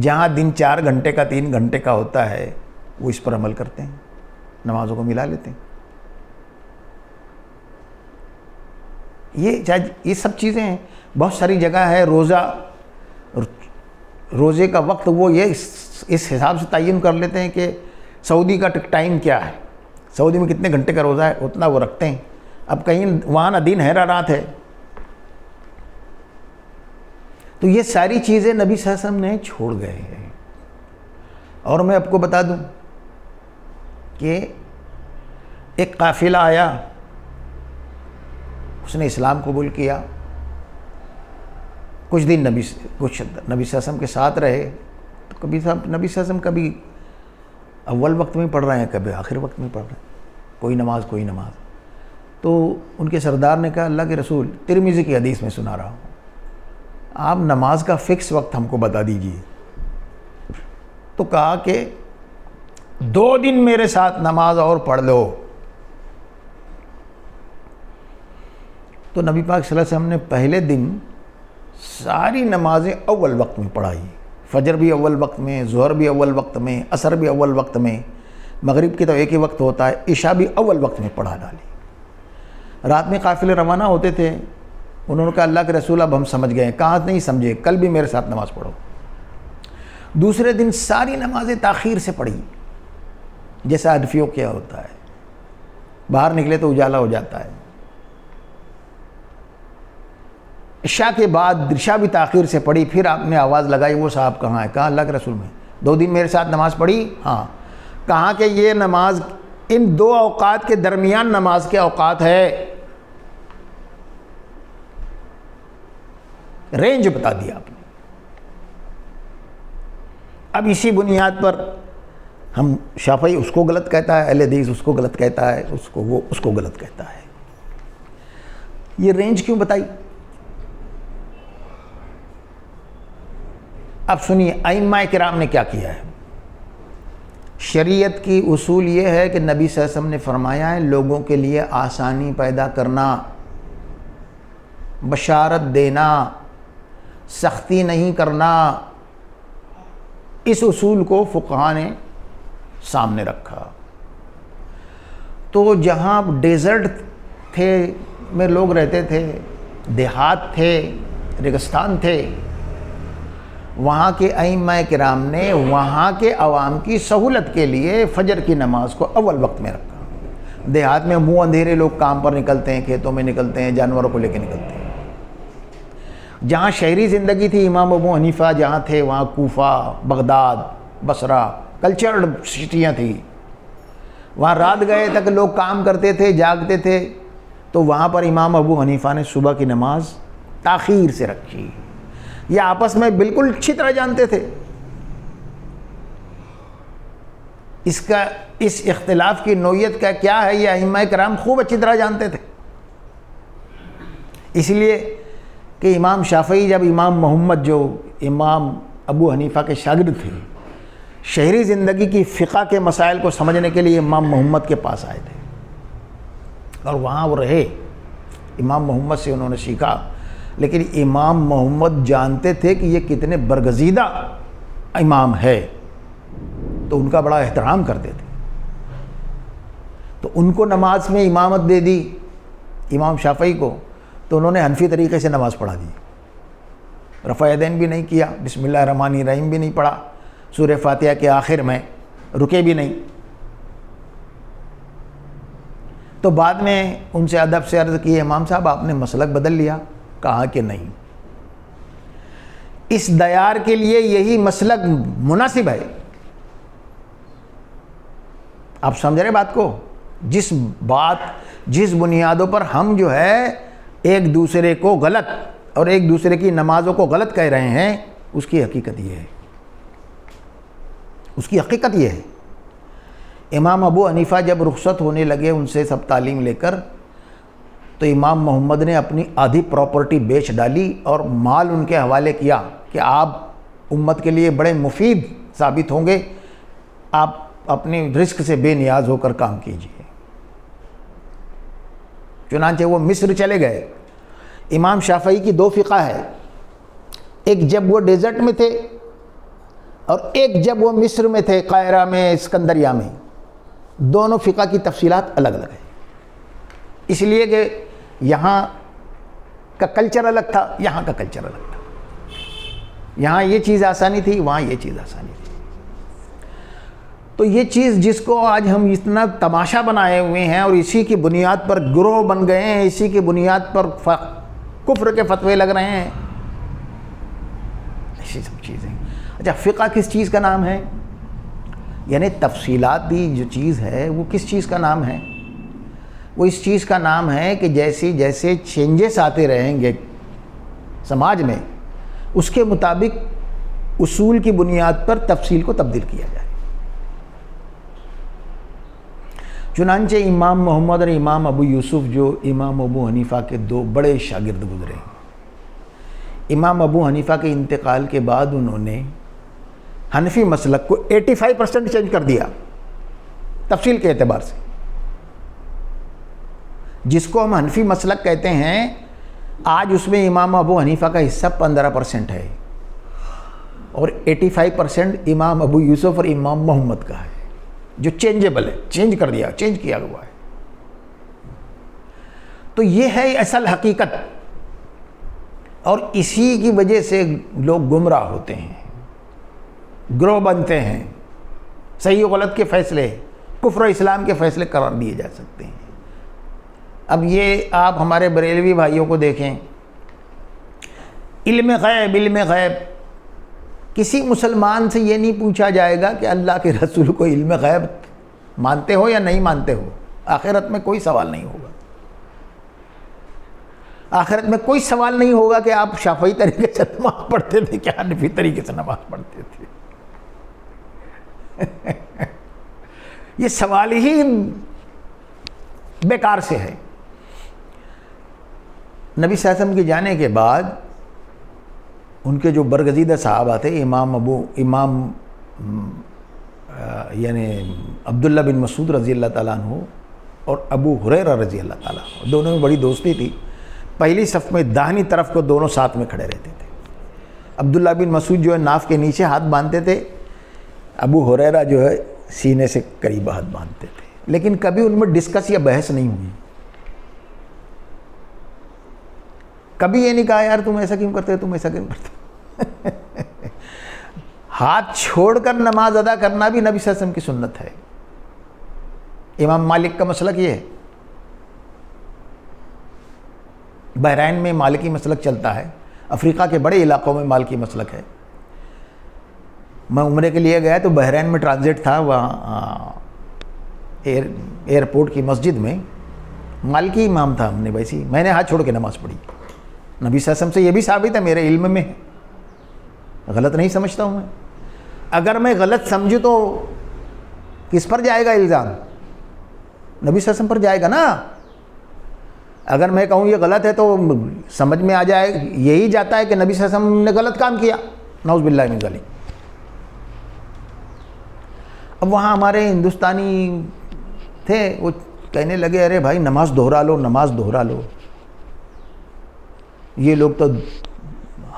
جہاں دن 4 گھنٹے کا 3 گھنٹے کا ہوتا ہے وہ اس پر عمل کرتے ہیں، نمازوں کو ملا لیتے ہیں. یہ سب چیزیں ہیں. بہت ساری جگہ ہے روزے کا وقت وہ یہ اس حساب سے تعین کر لیتے ہیں کہ سعودی کا ٹائم کیا ہے، سعودی میں کتنے گھنٹے کا روزہ ہے اتنا وہ رکھتے ہیں. اب کہیں وہاں نہ دن ہے نہ رات ہے. تو یہ ساری چیزیں نبی صلی اللہ علیہ وسلم نے چھوڑ گئے ہیں. اور میں آپ کو بتا دوں کہ ایک قافلہ آیا، اس نے اسلام قبول کیا، کچھ دن نبی صلی اللہ علیہ وسلم کے ساتھ رہے. تو کبھی نبی صلی اللہ علیہ وسلم کبھی اول وقت میں پڑھ رہے ہیں، کبھی آخر وقت میں پڑھ رہے ہیں، کوئی نماز. تو ان کے سردار نے کہا اللہ کے رسول ترمذی کی حدیث میں سنا رہا ہوں، آپ نماز کا فکس وقت ہم کو بتا دیجئے. تو کہا کہ 2 دن میرے ساتھ نماز اور پڑھ لو. تو نبی پاک صلی اللہ علیہ وسلم نے پہلے دن ساری نمازیں اول وقت میں پڑھائی. فجر بھی اول وقت میں، ظہر بھی اول وقت میں، عصر بھی اول وقت میں، مغرب کی تو ایک ہی وقت ہوتا ہے، عشاء بھی اول وقت میں پڑھا ڈالی. رات میں قافلے روانہ ہوتے تھے. انہوں نے کہا اللہ کے رسول اب ہم سمجھ گئے. کہاں نہیں سمجھے؟ کل بھی میرے ساتھ نماز پڑھو. دوسرے دن ساری نمازیں تاخیر سے پڑھی، جیسا حنفیوں کیا ہوتا ہے، باہر نکلے تو اجالا ہو جاتا ہے. عشاء کے بعد عشاء بھی تاخیر سے پڑھی. پھر آپ نے آواز لگائی وہ صاحب کہاں ہے؟ کہا اللہ کے رسول میں 2 دن میرے ساتھ نماز پڑھی. ہاں. کہا کہ یہ نماز ان 2 اوقات کے درمیان نماز کے اوقات ہے. رینج بتا دیا آپ نے. اب اسی بنیاد پر ہم شافعی اس کو غلط کہتا ہے، اہل حدیث اس کو غلط کہتا ہے، وہ اس کو غلط کہتا ہے. یہ رینج کیوں بتائی؟ اب سنیے ائمہ کرام نے کیا کیا ہے. شریعت کی اصول یہ ہے کہ نبی صلی اللہ علیہ وسلم نے فرمایا ہے لوگوں کے لیے آسانی پیدا کرنا، بشارت دینا، سختی نہیں کرنا. اس اصول کو فقہاء نے سامنے رکھا. تو جہاں ڈیزرٹ تھے میں لوگ رہتے تھے، دیہات تھے، ریگستان تھے، وہاں کے ائمہ کرام نے وہاں کے عوام کی سہولت کے لیے فجر کی نماز کو اول وقت میں رکھا. دیہات میں منہ اندھیرے لوگ کام پر نکلتے ہیں، کھیتوں میں نکلتے ہیں، جانوروں کو لے کے نکلتے ہیں. جہاں شہری زندگی تھی، امام ابو حنیفہ جہاں تھے وہاں کوفہ، بغداد، بصرہ کلچرڈ سٹیاں تھیں. وہاں رات گئے تک لوگ کام کرتے تھے، جاگتے تھے. تو وہاں پر امام ابو حنیفہ نے صبح کی نماز تاخیر سے رکھی. یہ آپس میں بالکل اچھی طرح جانتے تھے. اس اختلاف کی نوعیت کا کیا ہے یہ ائمہ کرام خوب اچھی طرح جانتے تھے. اس لیے کہ امام شافعی جب امام محمد جو امام ابو حنیفہ کے شاگرد تھے، شہری زندگی کی فقہ کے مسائل کو سمجھنے کے لیے امام محمد کے پاس آئے تھے اور وہاں وہ رہے، امام محمد سے انہوں نے سیکھا. لیکن امام محمد جانتے تھے کہ یہ کتنے برگزیدہ امام ہے، تو ان کا بڑا احترام کرتے تھے. تو ان کو نماز میں امامت دے دی امام شافعی کو، تو انہوں نے حنفی طریقے سے نماز پڑھا دی. رفع یدین بھی نہیں کیا، بسم اللہ الرحمن الرحیم بھی نہیں پڑھا، سورہ فاتحہ کے آخر میں رکے بھی نہیں. تو بعد میں ان سے ادب سے عرض کی، امام صاحب آپ نے مسلک بدل لیا؟ کہا کہ نہیں، اس دیار کے لیے یہی مسلک مناسب ہے. آپ سمجھ رہے بات کو؟ جس بنیادوں پر ہم جو ہے ایک دوسرے کو غلط اور ایک دوسرے کی نمازوں کو غلط کہہ رہے ہیں، اس کی حقیقت یہ ہے، اس کی حقیقت یہ ہے. امام ابو حنیفہ جب رخصت ہونے لگے ان سے سب تعلیم لے کر، تو امام محمد نے اپنی آدھی پراپرٹی بیچ ڈالی اور مال ان کے حوالے کیا کہ آپ امت کے لیے بڑے مفید ثابت ہوں گے، آپ اپنے رزق سے بے نیاز ہو کر کام کیجیے. چنانچہ وہ مصر چلے گئے. امام شافعی کی دو فقہ ہے، ایک جب وہ ڈیزرٹ میں تھے اور ایک جب وہ مصر میں تھے، قاہرہ میں، اسکندریہ میں. دونوں فقہ کی تفصیلات الگ الگ ہیں، اس لیے کہ یہاں کا کلچر الگ تھا، یہاں کا کلچر الگ تھا. یہاں یہ چیز آسانی تھی، وہاں یہ چیز آسانی تھی. تو یہ چیز جس کو آج ہم اتنا تماشا بنائے ہوئے ہیں اور اسی کی بنیاد پر گروہ بن گئے ہیں، اسی کی بنیاد پر کفر کے فتوے لگ رہے ہیں، ایسی سب چیزیں. اچھا، فقہ کس چیز کا نام ہے؟ یعنی تفصیلاتی جو چیز ہے وہ کس چیز کا نام ہے؟ وہ اس چیز کا نام ہے کہ جیسے چینجز آتے رہیں گے سماج میں، اس کے مطابق اصول کی بنیاد پر تفصیل کو تبدیل کیا جائے. چنانچہ امام محمد اور امام ابو یوسف جو امام ابو حنیفہ کے دو بڑے شاگرد گزرے، امام ابو حنیفہ کے انتقال کے بعد انہوں نے حنفی مسلک کو 85% چینج کر دیا تفصیل کے اعتبار سے. جس کو ہم حنفی مسلک کہتے ہیں، آج اس میں امام ابو حنیفہ کا حصہ 15% ہے اور 85% امام ابو یوسف اور امام محمد کا ہے، جو چینجیبل ہے، چینج کر دیا، چینج کیا ہوا ہے. تو یہ ہے اصل حقیقت، اور اسی کی وجہ سے لوگ گمراہ ہوتے ہیں، گروہ بنتے ہیں. صحیح و غلط کے فیصلے کفر و اسلام کے فیصلے قرار دیے جا سکتے ہیں. اب یہ آپ ہمارے بریلوی بھائیوں کو دیکھیں، علم غیب، کسی مسلمان سے یہ نہیں پوچھا جائے گا کہ اللہ کے رسول کو علم غیب مانتے ہو یا نہیں مانتے ہو. آخرت میں کوئی سوال نہیں ہوگا. آخرت میں کوئی سوال نہیں ہوگا کہ آپ شافعی طریقے سے نماز پڑھتے تھے کیا حنفی طریقے سے نماز پڑھتے تھے. یہ سوال ہی بیکار سے ہے. نبی صلی اللہ علیہ وسلم کے جانے کے بعد ان کے جو برگزیدہ صحابہ تھے، امام یعنی عبداللہ بن مسعود رضی اللہ تعالیٰ عنہ اور ابو ہریرہ رضی اللہ تعالیٰ عنہ، دونوں میں بڑی دوستی تھی. پہلی صف میں داہنی طرف کو دونوں ساتھ میں کھڑے رہتے تھے. عبداللہ بن مسعود جو ہے ناف کے نیچے ہاتھ باندھتے تھے، ابو ہریرہ جو ہے سینے سے قریب ہاتھ باندھتے تھے. لیکن کبھی ان میں ڈسکس یا بحث نہیں ہوئی. کبھی یہ نہیں کہا یار تم ایسا کیوں کرتے، تم ایسا کیوں کرتے. ہاتھ چھوڑ کر نماز ادا کرنا بھی نبی صلی اللہ علیہ وسلم کی سنت ہے. امام مالک کا مسلک یہ ہے. بحرین میں مالکی مسلک چلتا ہے، افریقہ کے بڑے علاقوں میں مالکی مسلک ہے. میں عمرے کے لیے گیا تو بحرین میں ٹرانزٹ تھا، وہاں ایئرپورٹ کی مسجد میں مالکی امام تھا. ہم نے ویسی میں نے ہاتھ چھوڑ کے نماز پڑھی. نبی صلی اللہ علیہ وسلم سے یہ بھی ثابت ہے، میرے علم میں ہے، غلط نہیں سمجھتا ہوں میں. اگر میں غلط سمجھوں تو کس پر جائے گا الزام؟ نبی صلی اللہ علیہ وسلم پر جائے گا نا. اگر میں کہوں یہ غلط ہے تو سمجھ میں آ جائے، یہی جاتا ہے کہ نبی صلی اللہ علیہ وسلم نے غلط کام کیا، نعوذ باللہ من ذالک. اب وہاں ہمارے ہندوستانی تھے، وہ کہنے لگے ارے بھائی نماز دہرا لو، نماز دہرا لو، یہ لوگ تو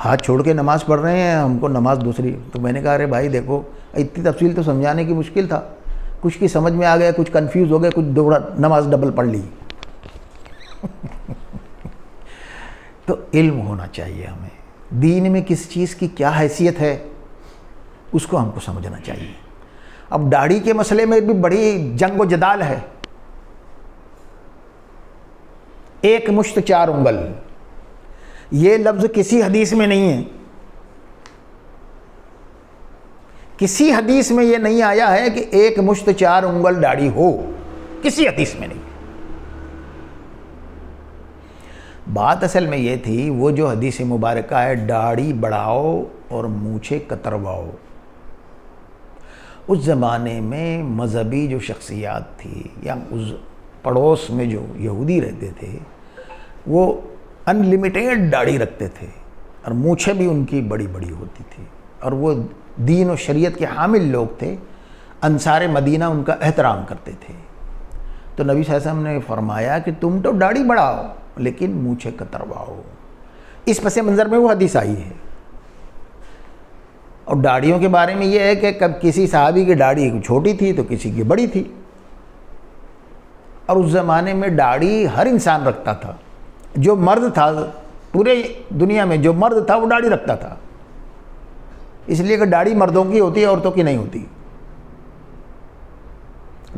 ہاتھ چھوڑ کے نماز پڑھ رہے ہیں، ہم کو نماز دوسری۔ تو میں نے کہا ارے بھائی دیکھو، اتنی تفصیل تو سمجھانے کی مشکل تھا، کچھ کی سمجھ میں آ گیا، کچھ کنفیوز ہو گئے، کچھ دوڑا نماز ڈبل پڑھ لی۔ تو علم ہونا چاہیے ہمیں، دین میں کس چیز کی کیا حیثیت ہے اس کو ہم کو سمجھنا چاہیے۔ اب داڑھی کے مسئلے میں بھی بڑی جنگ و جدال ہے۔ ایک مشت چار انگل، یہ لفظ کسی حدیث میں نہیں ہے، کسی حدیث میں یہ نہیں آیا ہے کہ ایک مشت چار انگل داڑھی ہو، کسی حدیث میں نہیں۔ بات اصل میں یہ تھی، وہ جو حدیث مبارکہ ہے داڑھی بڑھاؤ اور مونچھیں کترواؤ، اس زمانے میں مذہبی جو شخصیات تھی یا اس پڑوس میں جو یہودی رہتے تھے وہ ان لمیٹیڈ داڑھی رکھتے تھے اور مونچھیں بھی ان کی بڑی بڑی ہوتی تھی، اور وہ دین و شریعت کے حامل لوگ تھے، انصار مدینہ ان کا احترام کرتے تھے۔ تو نبی صلی اللہ علیہ وسلم نے فرمایا کہ تم تو داڑھی بڑھاؤ لیکن مونچھیں کترواؤ۔ اس پس منظر میں وہ حدیث آئی ہے۔ اور داڑھیوں کے بارے میں یہ ہے کہ کب کسی صحابی کی داڑھی چھوٹی تھی تو کسی کی بڑی تھی، اور اس زمانے میں داڑھی ہر انسان رکھتا تھا، جو مرد تھا پورے دنیا میں جو مرد تھا وہ داڑھی رکھتا تھا، اس لیے کہ داڑھی مردوں کی ہوتی ہے، عورتوں کی نہیں ہوتی۔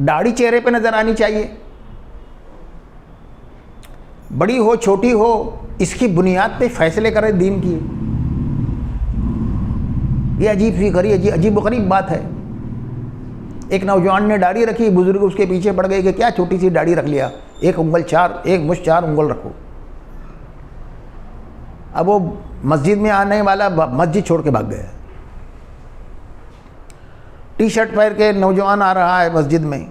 داڑھی چہرے پہ نظر آنی چاہیے، بڑی ہو چھوٹی ہو، اس کی بنیاد پہ فیصلے کرے دین کی۔ یہ عجیب و غریب بات ہے۔ ایک نوجوان نے داڑھی رکھی، بزرگ اس کے پیچھے پڑ گئے کہ کیا چھوٹی سی داڑھی رکھ لیا، ایک مشت چار انگل رکھو۔ اب وہ مسجد میں آنے والا مسجد چھوڑ کے بھاگ گیا۔ ٹی شرٹ پہن کے نوجوان آ رہا ہے مسجد میں،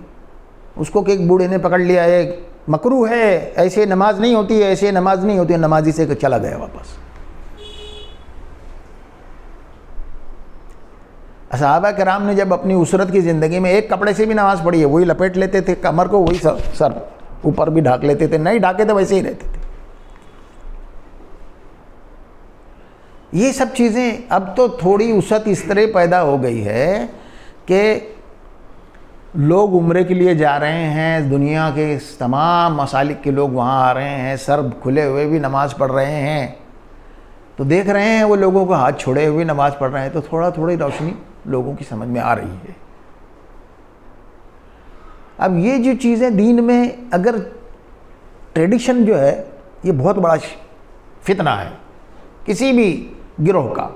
اس کو کہ ایک بوڑھے نے پکڑ لیا ہے، مکروہ ہے، ایسے نماز نہیں ہوتی ہے، ایسے نماز نہیں ہوتی ہے، نمازی سے کہ چلا گیا واپس۔ صحابہ کرام نے جب اپنی اسرت کی زندگی میں ایک کپڑے سے بھی نماز پڑھی ہے، وہی لپیٹ لیتے تھے کمر کو، وہی سر اوپر بھی ڈھانک لیتے تھے، نہیں ڈھانکے تو ویسے ہی رہتے تھے۔ یہ سب چیزیں اب تو تھوڑی وسعت اس طرح پیدا ہو گئی ہے کہ لوگ عمرے کے لیے جا رہے ہیں، دنیا کے تمام مسالک کے لوگ وہاں آ رہے ہیں، سر کھلے ہوئے بھی نماز پڑھ رہے ہیں، تو دیکھ رہے ہیں وہ لوگوں کو ہاتھ چھوڑے ہوئے نماز پڑھ رہے ہیں، تو تھوڑی روشنی لوگوں کی سمجھ میں آ رہی ہے۔ اب یہ جو چیزیں دین میں، اگر ٹریڈیشن جو ہے یہ بہت بڑا فتنہ ہے کسی بھی گروہ کا،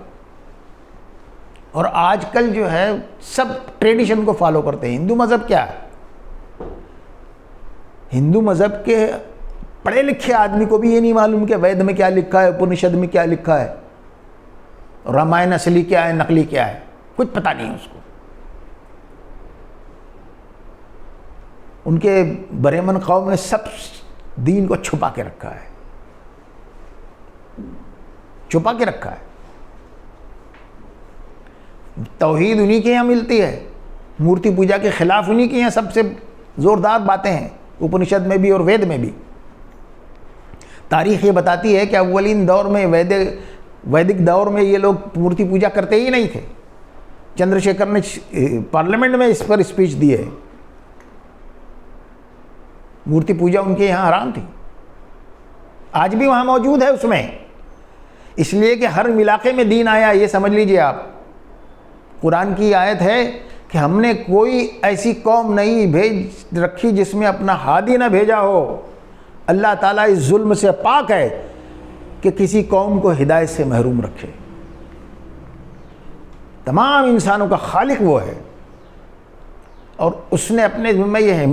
اور آج کل جو ہے سب ٹریڈیشن کو فالو کرتے ہیں۔ ہندو مذہب کیا ہے؟ ہندو مذہب کے پڑھے لکھے آدمی کو بھی یہ نہیں معلوم کہ وید میں کیا لکھا ہے، اپنشد میں کیا لکھا ہے، رامائن اصلی کیا ہے، نقلی کیا ہے، کچھ پتہ نہیں اس کو۔ ان کے برہمن قوم نے سب دین کو چھپا کے رکھا ہے، چھپا کے رکھا ہے۔ توحید انہی کے یہاں ملتی ہے، مورتی پوجا کے خلاف انہی کے یہاں سب سے زوردار باتیں ہیں، اپنشد میں بھی اور وید میں بھی۔ تاریخ یہ بتاتی ہے کہ اولین دور میں ویدک دور میں یہ لوگ مورتی پوجا کرتے ہی نہیں تھے۔ چندر شیکھر نے پارلیمنٹ میں اس پر اسپیچ دی ہے، مورتی پوجا ان کے یہاں حرام تھی، آج بھی وہاں موجود ہے اس میں، اس لیے کہ ہر علاقے میں دین آیا، یہ سمجھ لیجئے آپ۔ قرآن کی آیت ہے کہ ہم نے کوئی ایسی قوم نہیں بھیج رکھی جس میں اپنا ہادی نہ بھیجا ہو۔ اللہ تعالیٰ اس ظلم سے پاک ہے کہ کسی قوم کو ہدایت سے محروم رکھے۔ تمام انسانوں کا خالق وہ ہے، اور اس نے اپنے ذمہ یہ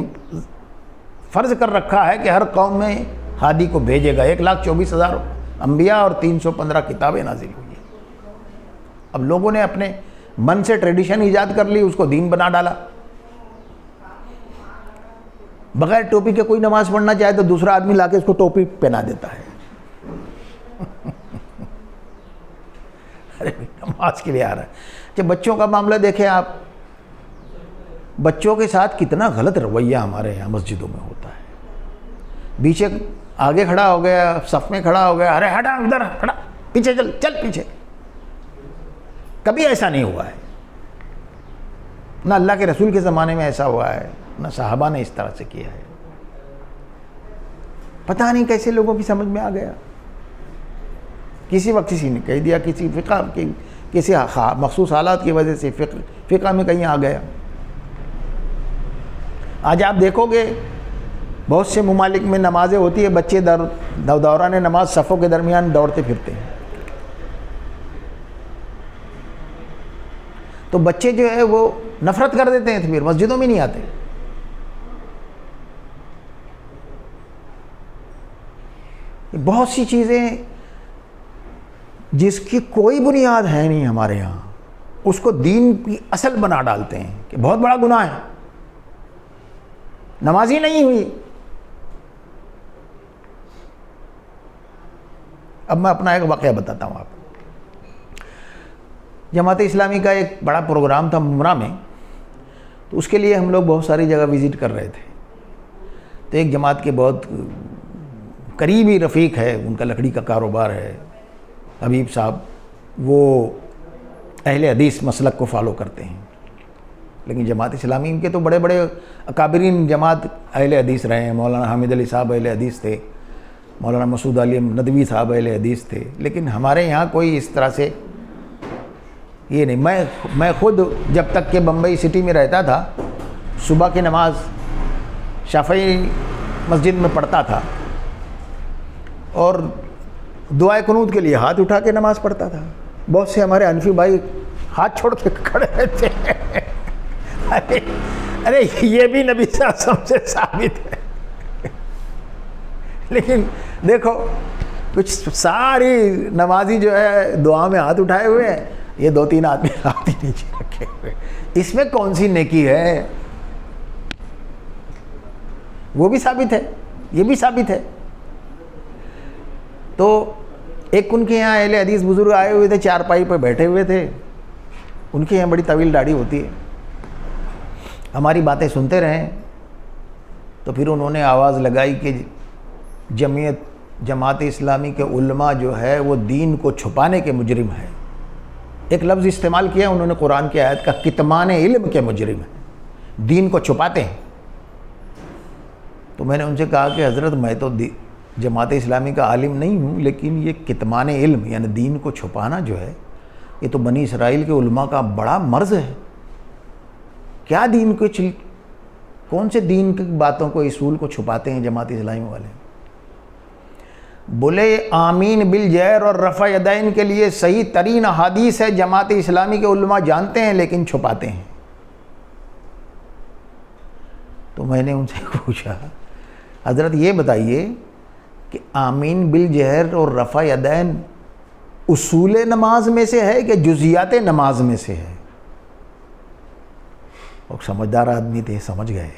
فرض کر رکھا ہے کہ ہر قوم میں ہادی کو بھیجے گا۔ 1,24,000 انبیاء اور 315 کتابیں نازل ہوئی ہیں۔ اب لوگوں نے اپنے من سے ٹریڈیشن ایجاد کر لی، اس کو دین بنا ڈالا۔ بغیر ٹوپی کے کوئی نماز پڑھنا چاہے تو دوسرا آدمی لا کے اس کو ٹوپی پہنا دیتا ہے۔ ارے نماز کے لیے آ رہا ہے۔ جب بچوں کا معاملہ دیکھیں آپ، بچوں کے ساتھ کتنا غلط رویہ ہمارے یہاں مسجدوں میں ہوتا ہے. پیچھے آگے کھڑا ہو گیا, صف میں کھڑا ہو گیا, ارے ہٹا ادھر کھڑا, پیچھے چل چل پیچھے. کبھی ایسا نہیں ہوا ہے, نہ اللہ کے رسول کے زمانے میں ایسا ہوا ہے, نہ صحابہ نے اس طرح سے کیا ہے. پتہ نہیں کیسے لوگوں کی سمجھ میں آ گیا. کسی وقت کسی نے کہہ دیا, کسی فقہ کی کسی مخصوص حالات کی وجہ سے فقہ میں کہیں آ گیا. آج آپ دیکھو گے بہت سے ممالک میں نمازیں ہوتی ہے, بچے دوران نماز صفوں کے درمیان دوڑتے پھرتے ہیں. تو بچے جو ہے وہ نفرت کر دیتے ہیں, تو پھر مسجدوں میں نہیں آتے. بہت سی چیزیں جس کی کوئی بنیاد ہے نہیں ہمارے یہاں, اس کو دین کی اصل بنا ڈالتے ہیں کہ بہت بڑا گناہ ہے, نماز ہی نہیں ہوئی. اب میں اپنا ایک واقعہ بتاتا ہوں آپ کو. جماعت اسلامی کا ایک بڑا پروگرام تھا ممرہ میں, تو اس کے لیے ہم لوگ بہت ساری جگہ وزٹ کر رہے تھے. تو ایک جماعت کے بہت قریبی رفیق ہے, ان کا لکڑی کا کاروبار ہے, حبیب صاحب, وہ اہل حدیث مسلک کو فالو کرتے ہیں. لیکن جماعت اسلامی ان کے تو بڑے بڑے اکابرین جماعت اہل حدیث رہے ہیں. مولانا حامد علی صاحب اہل حدیث تھے, مولانا مسعود علی ندوی صاحب اہل حدیث تھے. لیکن ہمارے یہاں کوئی اس طرح سے یہ نہیں. میں خود جب تک کہ بمبئی سٹی میں رہتا تھا, صبح کی نماز شافعی مسجد میں پڑھتا تھا, اور دعائے قنوت کے لیے ہاتھ اٹھا کے نماز پڑھتا تھا. بہت سے ہمارے حنفی بھائی ہاتھ چھوڑ کے کھڑے رہتے ہیں. ارے یہ بھی نبی صلی اللہ علیہ وسلم سے ثابت ہے. لیکن دیکھو کچھ ساری نمازی جو ہے دعا میں ہاتھ اٹھائے ہوئے ہیں, یہ 2-3 آدمی ہاتھ ہی نیچے رکھے ہوئے. اس میں کون سی نیکی ہے؟ وہ بھی ثابت ہے, یہ بھی ثابت ہے. تو ایک ان کے یہاں اہل حدیث بزرگ آئے ہوئے تھے, چارپائی پہ بیٹھے ہوئے تھے. ان کے یہاں بڑی طویل داڑھی ہوتی ہے. ہماری باتیں سنتے رہیں, تو پھر انہوں نے آواز لگائی کہ جماعت اسلامی کے علماء جو ہے وہ دین کو چھپانے کے مجرم ہے. ایک لفظ استعمال کیا انہوں نے قرآن کی آیت کا, کتمان علم کے مجرم ہیں, دین کو چھپاتے ہیں. تو میں نے ان سے کہا کہ حضرت میں تو جماعت اسلامی کا عالم نہیں ہوں, لیکن یہ کتمان علم یعنی دین کو چھپانا جو ہے, یہ تو بنی اسرائیل کے علماء کا بڑا مرض ہے. کیا دین کو کون سے دین کی باتوں کو, اصول کو چھپاتے ہیں جماعت اسلامی والے؟ بولے آمین بالجہر اور رفع یدین کے لیے صحیح ترین احادیث ہے, جماعت اسلامی کے علماء جانتے ہیں لیکن چھپاتے ہیں. تو میں نے ان سے پوچھا, حضرت یہ بتائیے کہ آمین بالجہر اور رفع یدین اصول نماز میں سے ہے کہ جزیات نماز میں سے ہے؟ اور سمجھدار آدمی تھے, سمجھ گئے.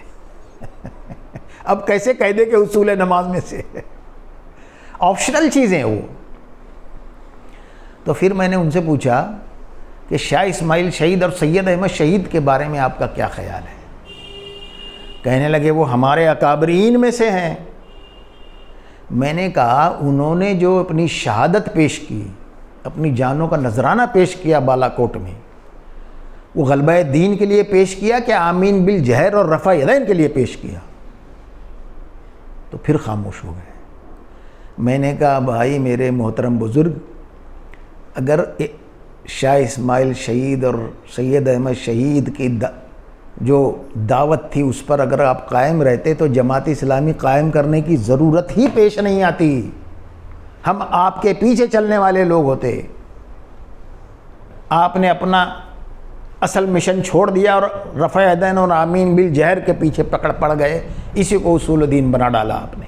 اب کیسے کہہ دے کہ اصول نماز میں سے ہے؟ آپشنل چیزیں وہ. تو پھر میں نے ان سے پوچھا کہ شاہ اسماعیل شہید اور سید احمد شہید کے بارے میں آپ کا کیا خیال ہے؟ کہنے لگے وہ ہمارے اکابرین میں سے ہیں. میں نے کہا انہوں نے جو اپنی شہادت پیش کی, اپنی جانوں کا نذرانہ پیش کیا بالا کوٹ میں, وہ غلبہ دین کے لیے پیش کیا کہ آمین بالجہر اور رفع یدین کے لیے پیش کیا؟ تو پھر خاموش ہو گئے. میں نے کہا بھائی میرے محترم بزرگ, اگر شاہ اسماعیل شہید اور سید احمد شہید کی جو دعوت تھی اس پر اگر آپ قائم رہتے تو جماعت اسلامی قائم کرنے کی ضرورت ہی پیش نہیں آتی. ہم آپ کے پیچھے چلنے والے لوگ ہوتے. آپ نے اپنا اصل مشن چھوڑ دیا اور رفع یدین اور آمین بالجہر کے پیچھے پکڑ پڑ گئے, اسی کو اصول دین بنا ڈالا آپ نے.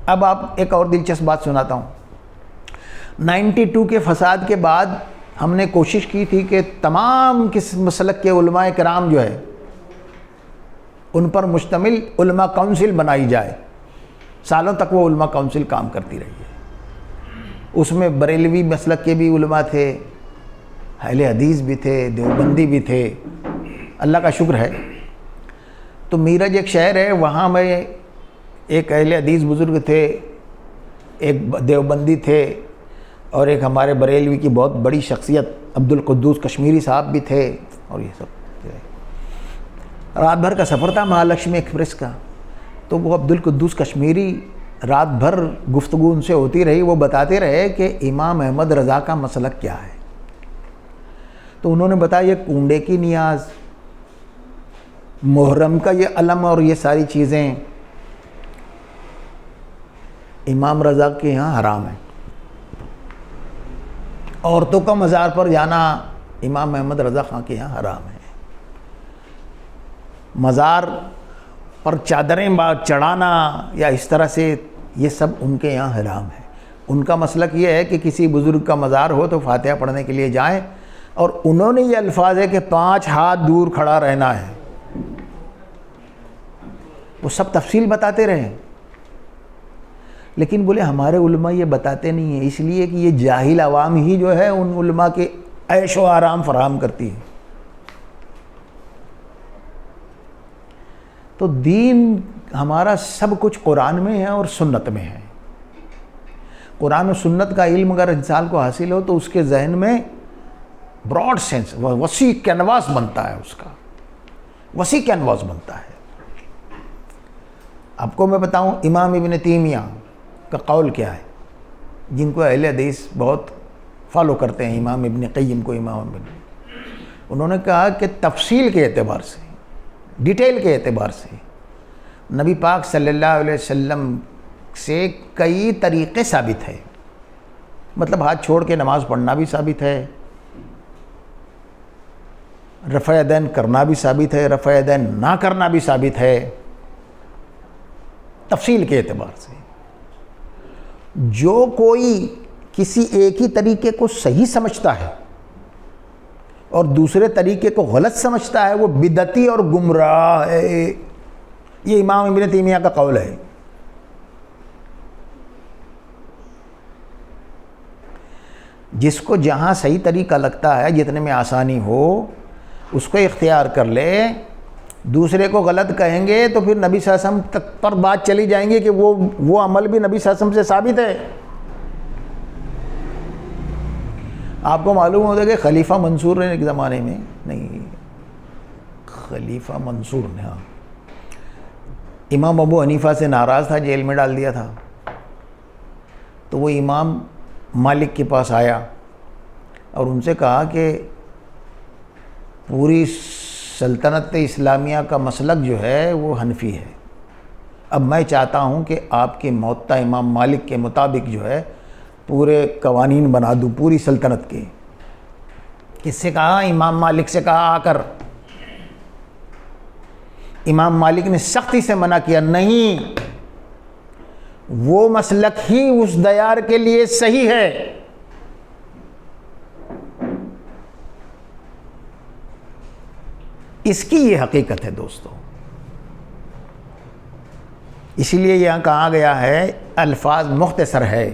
اب آپ ایک اور دلچسپ بات سناتا ہوں. 92 کے فساد کے بعد ہم نے کوشش کی تھی کہ تمام کس مسلک کے علماء کرام جو ہے ان پر مشتمل علماء کونسل بنائی جائے. سالوں تک وہ علماء کونسل کام کرتی رہی ہے. اس میں بریلوی مسلک کے بھی علماء تھے, اہل حدیث بھی تھے، دیوبندی بھی تھے، اللہ کا شکر ہے۔ تو میرج ایک شہر ہے، وہاں میں ایک اہل حدیث بزرگ تھے، ایک دیوبندی تھے، اور ایک ہمارے بریلوی کی بہت بڑی شخصیت عبدالقدوس کشمیری صاحب بھی تھے، اور یہ سب رات بھر کا سفر تھا مہالکشمی ایکسپریس کا۔ تو وہ عبدالقدوس کشمیری رات بھر گفتگو ان سے ہوتی رہی، وہ بتاتے رہے کہ امام احمد رضا کا مسلک کیا ہے۔ تو انہوں نے بتایا یہ کنڈے کی نیاز، محرم کا یہ علم اور یہ ساری چیزیں امام رضا کے یہاں حرام ہیں۔ عورتوں کا مزار پر جانا امام احمد رضا خان کے یہاں حرام ہے۔ مزار پر چادریں چڑھانا یا اس طرح سے یہ سب ان کے یہاں حرام ہے۔ ان کا مسلک یہ ہے کہ کسی بزرگ کا مزار ہو تو فاتحہ پڑھنے کے لیے جائیں، اور انہوں نے یہ الفاظ ہے کہ 5 ہاتھ دور کھڑا رہنا ہے۔ وہ سب تفصیل بتاتے رہے، لیکن بولے ہمارے علماء یہ بتاتے نہیں ہیں، اس لیے کہ یہ جاہل عوام ہی جو ہے ان علماء کے عیش و آرام فراہم کرتی ہے۔ تو دین ہمارا سب کچھ قرآن میں ہے اور سنت میں ہے۔ قرآن و سنت کا علم اگر انسان کو حاصل ہو تو اس کے ذہن میں براڈ سینس، وسیع کینواس بنتا ہے، اس کا وسیع کینواس بنتا ہے۔ آپ کو میں بتاؤں امام ابن تیمیہ کا قول کیا ہے، جن کو اہل حدیث بہت فالو کرتے ہیں، امام ابن قیم کو، انہوں نے کہا کہ تفصیل کے اعتبار سے، ڈیٹیل کے اعتبار سے نبی پاک صلی اللہ علیہ وسلم سے کئی طریقے ثابت ہے۔ مطلب ہاتھ چھوڑ کے نماز پڑھنا بھی ثابت ہے، رفع یدین کرنا بھی ثابت ہے، رفع یدین نہ کرنا بھی ثابت ہے، تفصیل کے اعتبار سے۔ جو کوئی کسی ایک ہی طریقے کو صحیح سمجھتا ہے اور دوسرے طریقے کو غلط سمجھتا ہے وہ بدعتی اور گمراہ ہے۔ یہ امام ابن تیمیہ کا قول ہے۔ جس کو جہاں صحیح طریقہ لگتا ہے، جتنے میں آسانی ہو، اس کو اختیار کر لے۔ دوسرے کو غلط کہیں گے تو پھر نبی صلی اللہ علیہ وسلم تک پر بات چلی جائیں گی کہ وہ عمل بھی نبی صلی اللہ علیہ وسلم سے ثابت ہے۔ آپ کو معلوم ہوتا ہے کہ خلیفہ منصور نے ایک زمانے میں، نہیں خلیفہ منصور نے، ہاں، امام ابو حنیفہ سے ناراض تھا، جیل میں ڈال دیا تھا۔ تو وہ امام مالک کے پاس آیا اور ان سے کہا کہ پوری سلطنت اسلامیہ کا مسلک جو ہے وہ حنفی ہے، اب میں چاہتا ہوں کہ آپ کے موطا امام مالک کے مطابق جو ہے پورے قوانین بنا دوں پوری سلطنت کے۔ کس سے کہا؟ امام مالک سے کہا آ کر۔ امام مالک نے سختی سے منع کیا، نہیں، وہ مسلک ہی اس دیار کے لیے صحیح ہے۔ اس کی یہ حقیقت ہے دوستو۔ اسی لیے یہاں کہا گیا ہے، الفاظ مختصر ہے،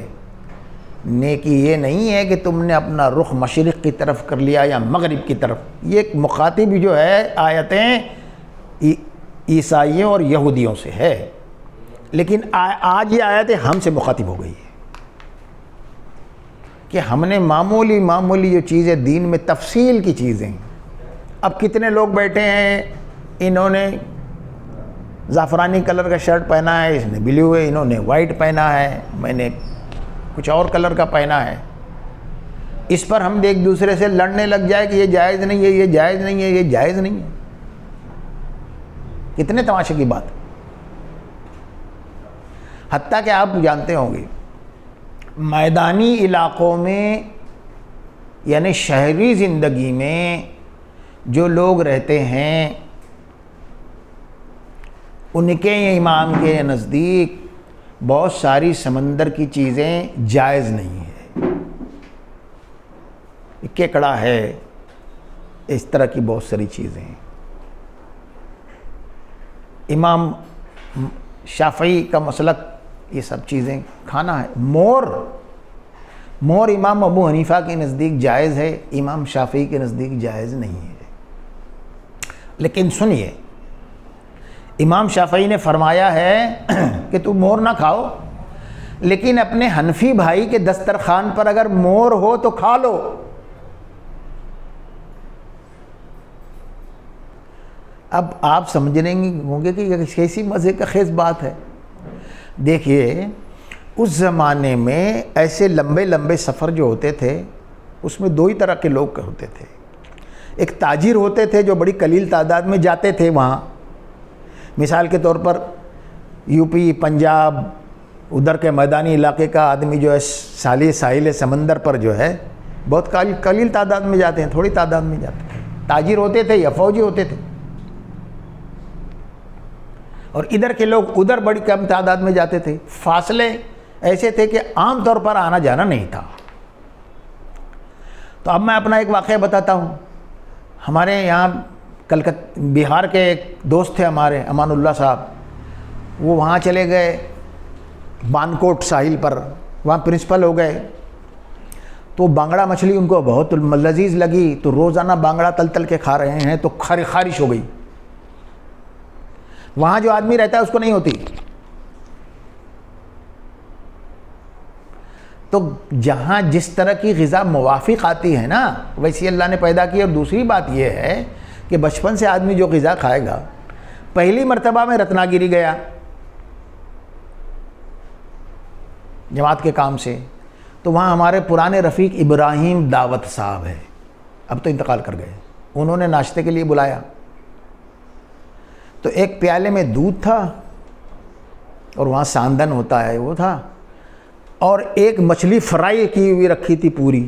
نیکی یہ نہیں ہے کہ تم نے اپنا رخ مشرق کی طرف کر لیا یا مغرب کی طرف۔ یہ ایک مخاطب جو ہے آیتیں عیسائیوں اور یہودیوں سے ہے، لیکن آج یہ آیتیں ہم سے مخاطب ہو گئی ہے کہ ہم نے معمولی جو چیزیں دین میں تفصیل کی چیزیں، اب کتنے لوگ بیٹھے ہیں، انہوں نے زعفرانی کلر کا شرٹ پہنا ہے، اس نے بلیو ہے، انہوں نے وائٹ پہنا ہے، میں نے کچھ اور کلر کا پہنا ہے، اس پر ہم ایک دوسرے سے لڑنے لگ جائے کہ یہ جائز نہیں ہے، یہ جائز نہیں ہے، یہ جائز نہیں ہے۔ کتنے تماشے کی بات۔ حتیٰ کہ آپ جانتے ہوں گے میدانی علاقوں میں، یعنی شہری زندگی میں جو لوگ رہتے ہیں، ان کے امام کے نزدیک بہت ساری سمندر کی چیزیں جائز نہیں ہے، کیکڑا ہے، اس طرح کی بہت ساری چیزیں ہیں۔ امام شافعی کا مسلک یہ سب چیزیں کھانا ہے۔ مور امام ابو حنیفہ کے نزدیک جائز ہے، امام شافعی کے نزدیک جائز نہیں ہے۔ لیکن سنیے، امام شافعی نے فرمایا ہے کہ تو مور نہ کھاؤ، لیکن اپنے حنفی بھائی کے دسترخوان پر اگر مور ہو تو کھا لو۔ اب آپ سمجھ رہے ہوں گے کہ یہ کیسی مزے کا خیز بات ہے۔ دیکھیے، اس زمانے میں ایسے لمبے لمبے سفر جو ہوتے تھے، اس میں دو ہی طرح کے لوگ ہوتے تھے۔ ایک تاجر ہوتے تھے جو بڑی قلیل تعداد میں جاتے تھے وہاں، مثال کے طور پر یو پی، پنجاب، ادھر کے میدانی علاقے کا آدمی جو ہے ساحل سمندر پر جو ہے بہت قلیل تعداد میں جاتے ہیں، تھوڑی تعداد میں جاتے ہیں، تاجر ہوتے تھے یا فوجی ہوتے تھے۔ اور ادھر کے لوگ ادھر بڑی کم تعداد میں جاتے تھے۔ فاصلے ایسے تھے کہ عام طور پر آنا جانا نہیں تھا۔ تو اب میں اپنا ایک واقعہ بتاتا ہوں۔ ہمارے یہاں بہار کے ایک دوست تھے ہمارے، امان اللہ صاحب، وہ وہاں چلے گئے بانکوٹ ساحل پر، وہاں پرنسپل ہو گئے۔ تو بانگڑا مچھلی ان کو بہت لذیذ لگی، تو روزانہ بانگڑا تل تل کے کھا رہے ہیں، تو خارش ہو گئی۔ وہاں جو آدمی رہتا ہے اس کو نہیں ہوتی۔ تو جہاں جس طرح کی غذا موافق آتی ہے نا، ویسی اللہ نے پیدا کی۔ اور دوسری بات یہ ہے کہ بچپن سے آدمی جو غذا کھائے گا، پہلی مرتبہ میں رتنا گیری گیا جماعت کے کام سے، تو وہاں ہمارے پرانے رفیق ابراہیم دعوت صاحب ہے، اب تو انتقال کر گئے، انہوں نے ناشتے کے لیے بلایا۔ تو ایک پیالے میں دودھ تھا، اور وہاں ساندن ہوتا ہے وہ تھا، اور ایک مچھلی فرائی کی ہوئی رکھی تھی پوری۔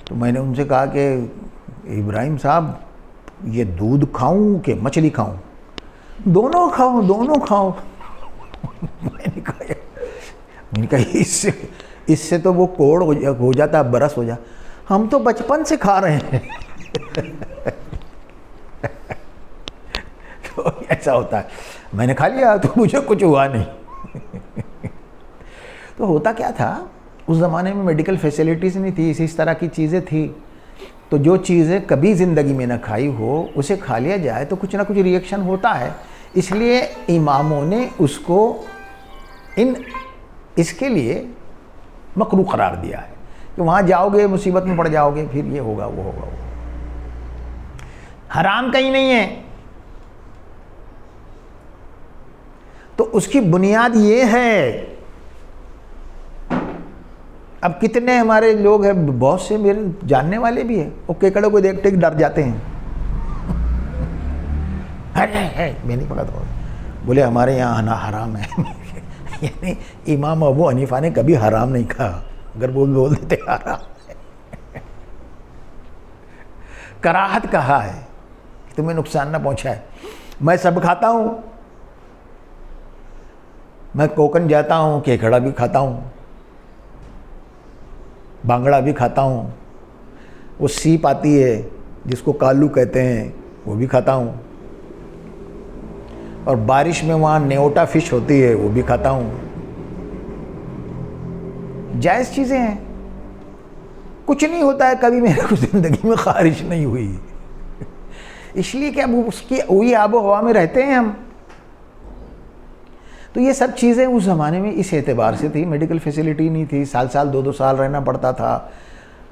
تو میں نے ان سے کہا کہ ابراہیم صاحب، یہ دودھ کھاؤں کہ مچھلی کھاؤں؟ دونوں کھاؤ، دونوں کھاؤ۔ میں نے کہا اس سے تو وہ کوڑ ہو جاتا، برس ہو جاتا، ہم تو بچپن سے کھا رہے ہیں۔ تو ایسا ہوتا ہے، میں نے کھا لیا تو مجھے کچھ ہوا نہیں۔ تو ہوتا کیا تھا، اس زمانے میں میڈیکل فیسلٹیز نہیں تھی، اس طرح کی چیزیں تھی، تو جو چیزیں کبھی زندگی میں نہ کھائی ہو اسے کھا لیا جائے تو کچھ نہ کچھ ریئیکشن ہوتا ہے۔ اس لیے اماموں نے اس کو اس کے لیے مکروہ قرار دیا ہے کہ وہاں جاؤ گے مصیبت میں پڑ جاؤ گے، پھر یہ ہوگا وہ ہوگا۔ حرام کہیں نہیں ہے۔ تو اس کی بنیاد یہ ہے، اب کتنے ہمارے لوگ ہیں، بہت سے میرے جاننے والے بھی ہیں، وہ کیکڑوں کو دیکھتے ہی ڈر جاتے ہیں۔ میں نہیں پکڑتا، بولے ہمارے یہاں حرام ہے۔ یعنی امام ابو حنیفہ نے کبھی حرام نہیں کہا، اگر وہ بول دیتے حرام ہے۔ کراہت کہا ہے کہ تمہیں نقصان نہ پہنچائے۔ میں سب کھاتا ہوں، میں کوکن جاتا ہوں، کیکڑا بھی کھاتا ہوں، بانگڑا بھی کھاتا ہوں، وہ سیپ آتی ہے جس کو کالو کہتے ہیں وہ بھی کھاتا ہوں، اور بارش میں وہاں نیوٹا فش ہوتی ہے وہ بھی کھاتا ہوں۔ جائز چیزیں ہیں، کچھ نہیں ہوتا ہے، کبھی میرے کو زندگی میں خارش نہیں ہوئی، اس لیے کہ اب اس کی وہی آب و ہوا میں رہتے ہیں ہم۔ تو یہ سب چیزیں اس زمانے میں اس اعتبار سے تھی، میڈیکل فیسلٹی نہیں تھی، سال دو سال رہنا پڑتا تھا،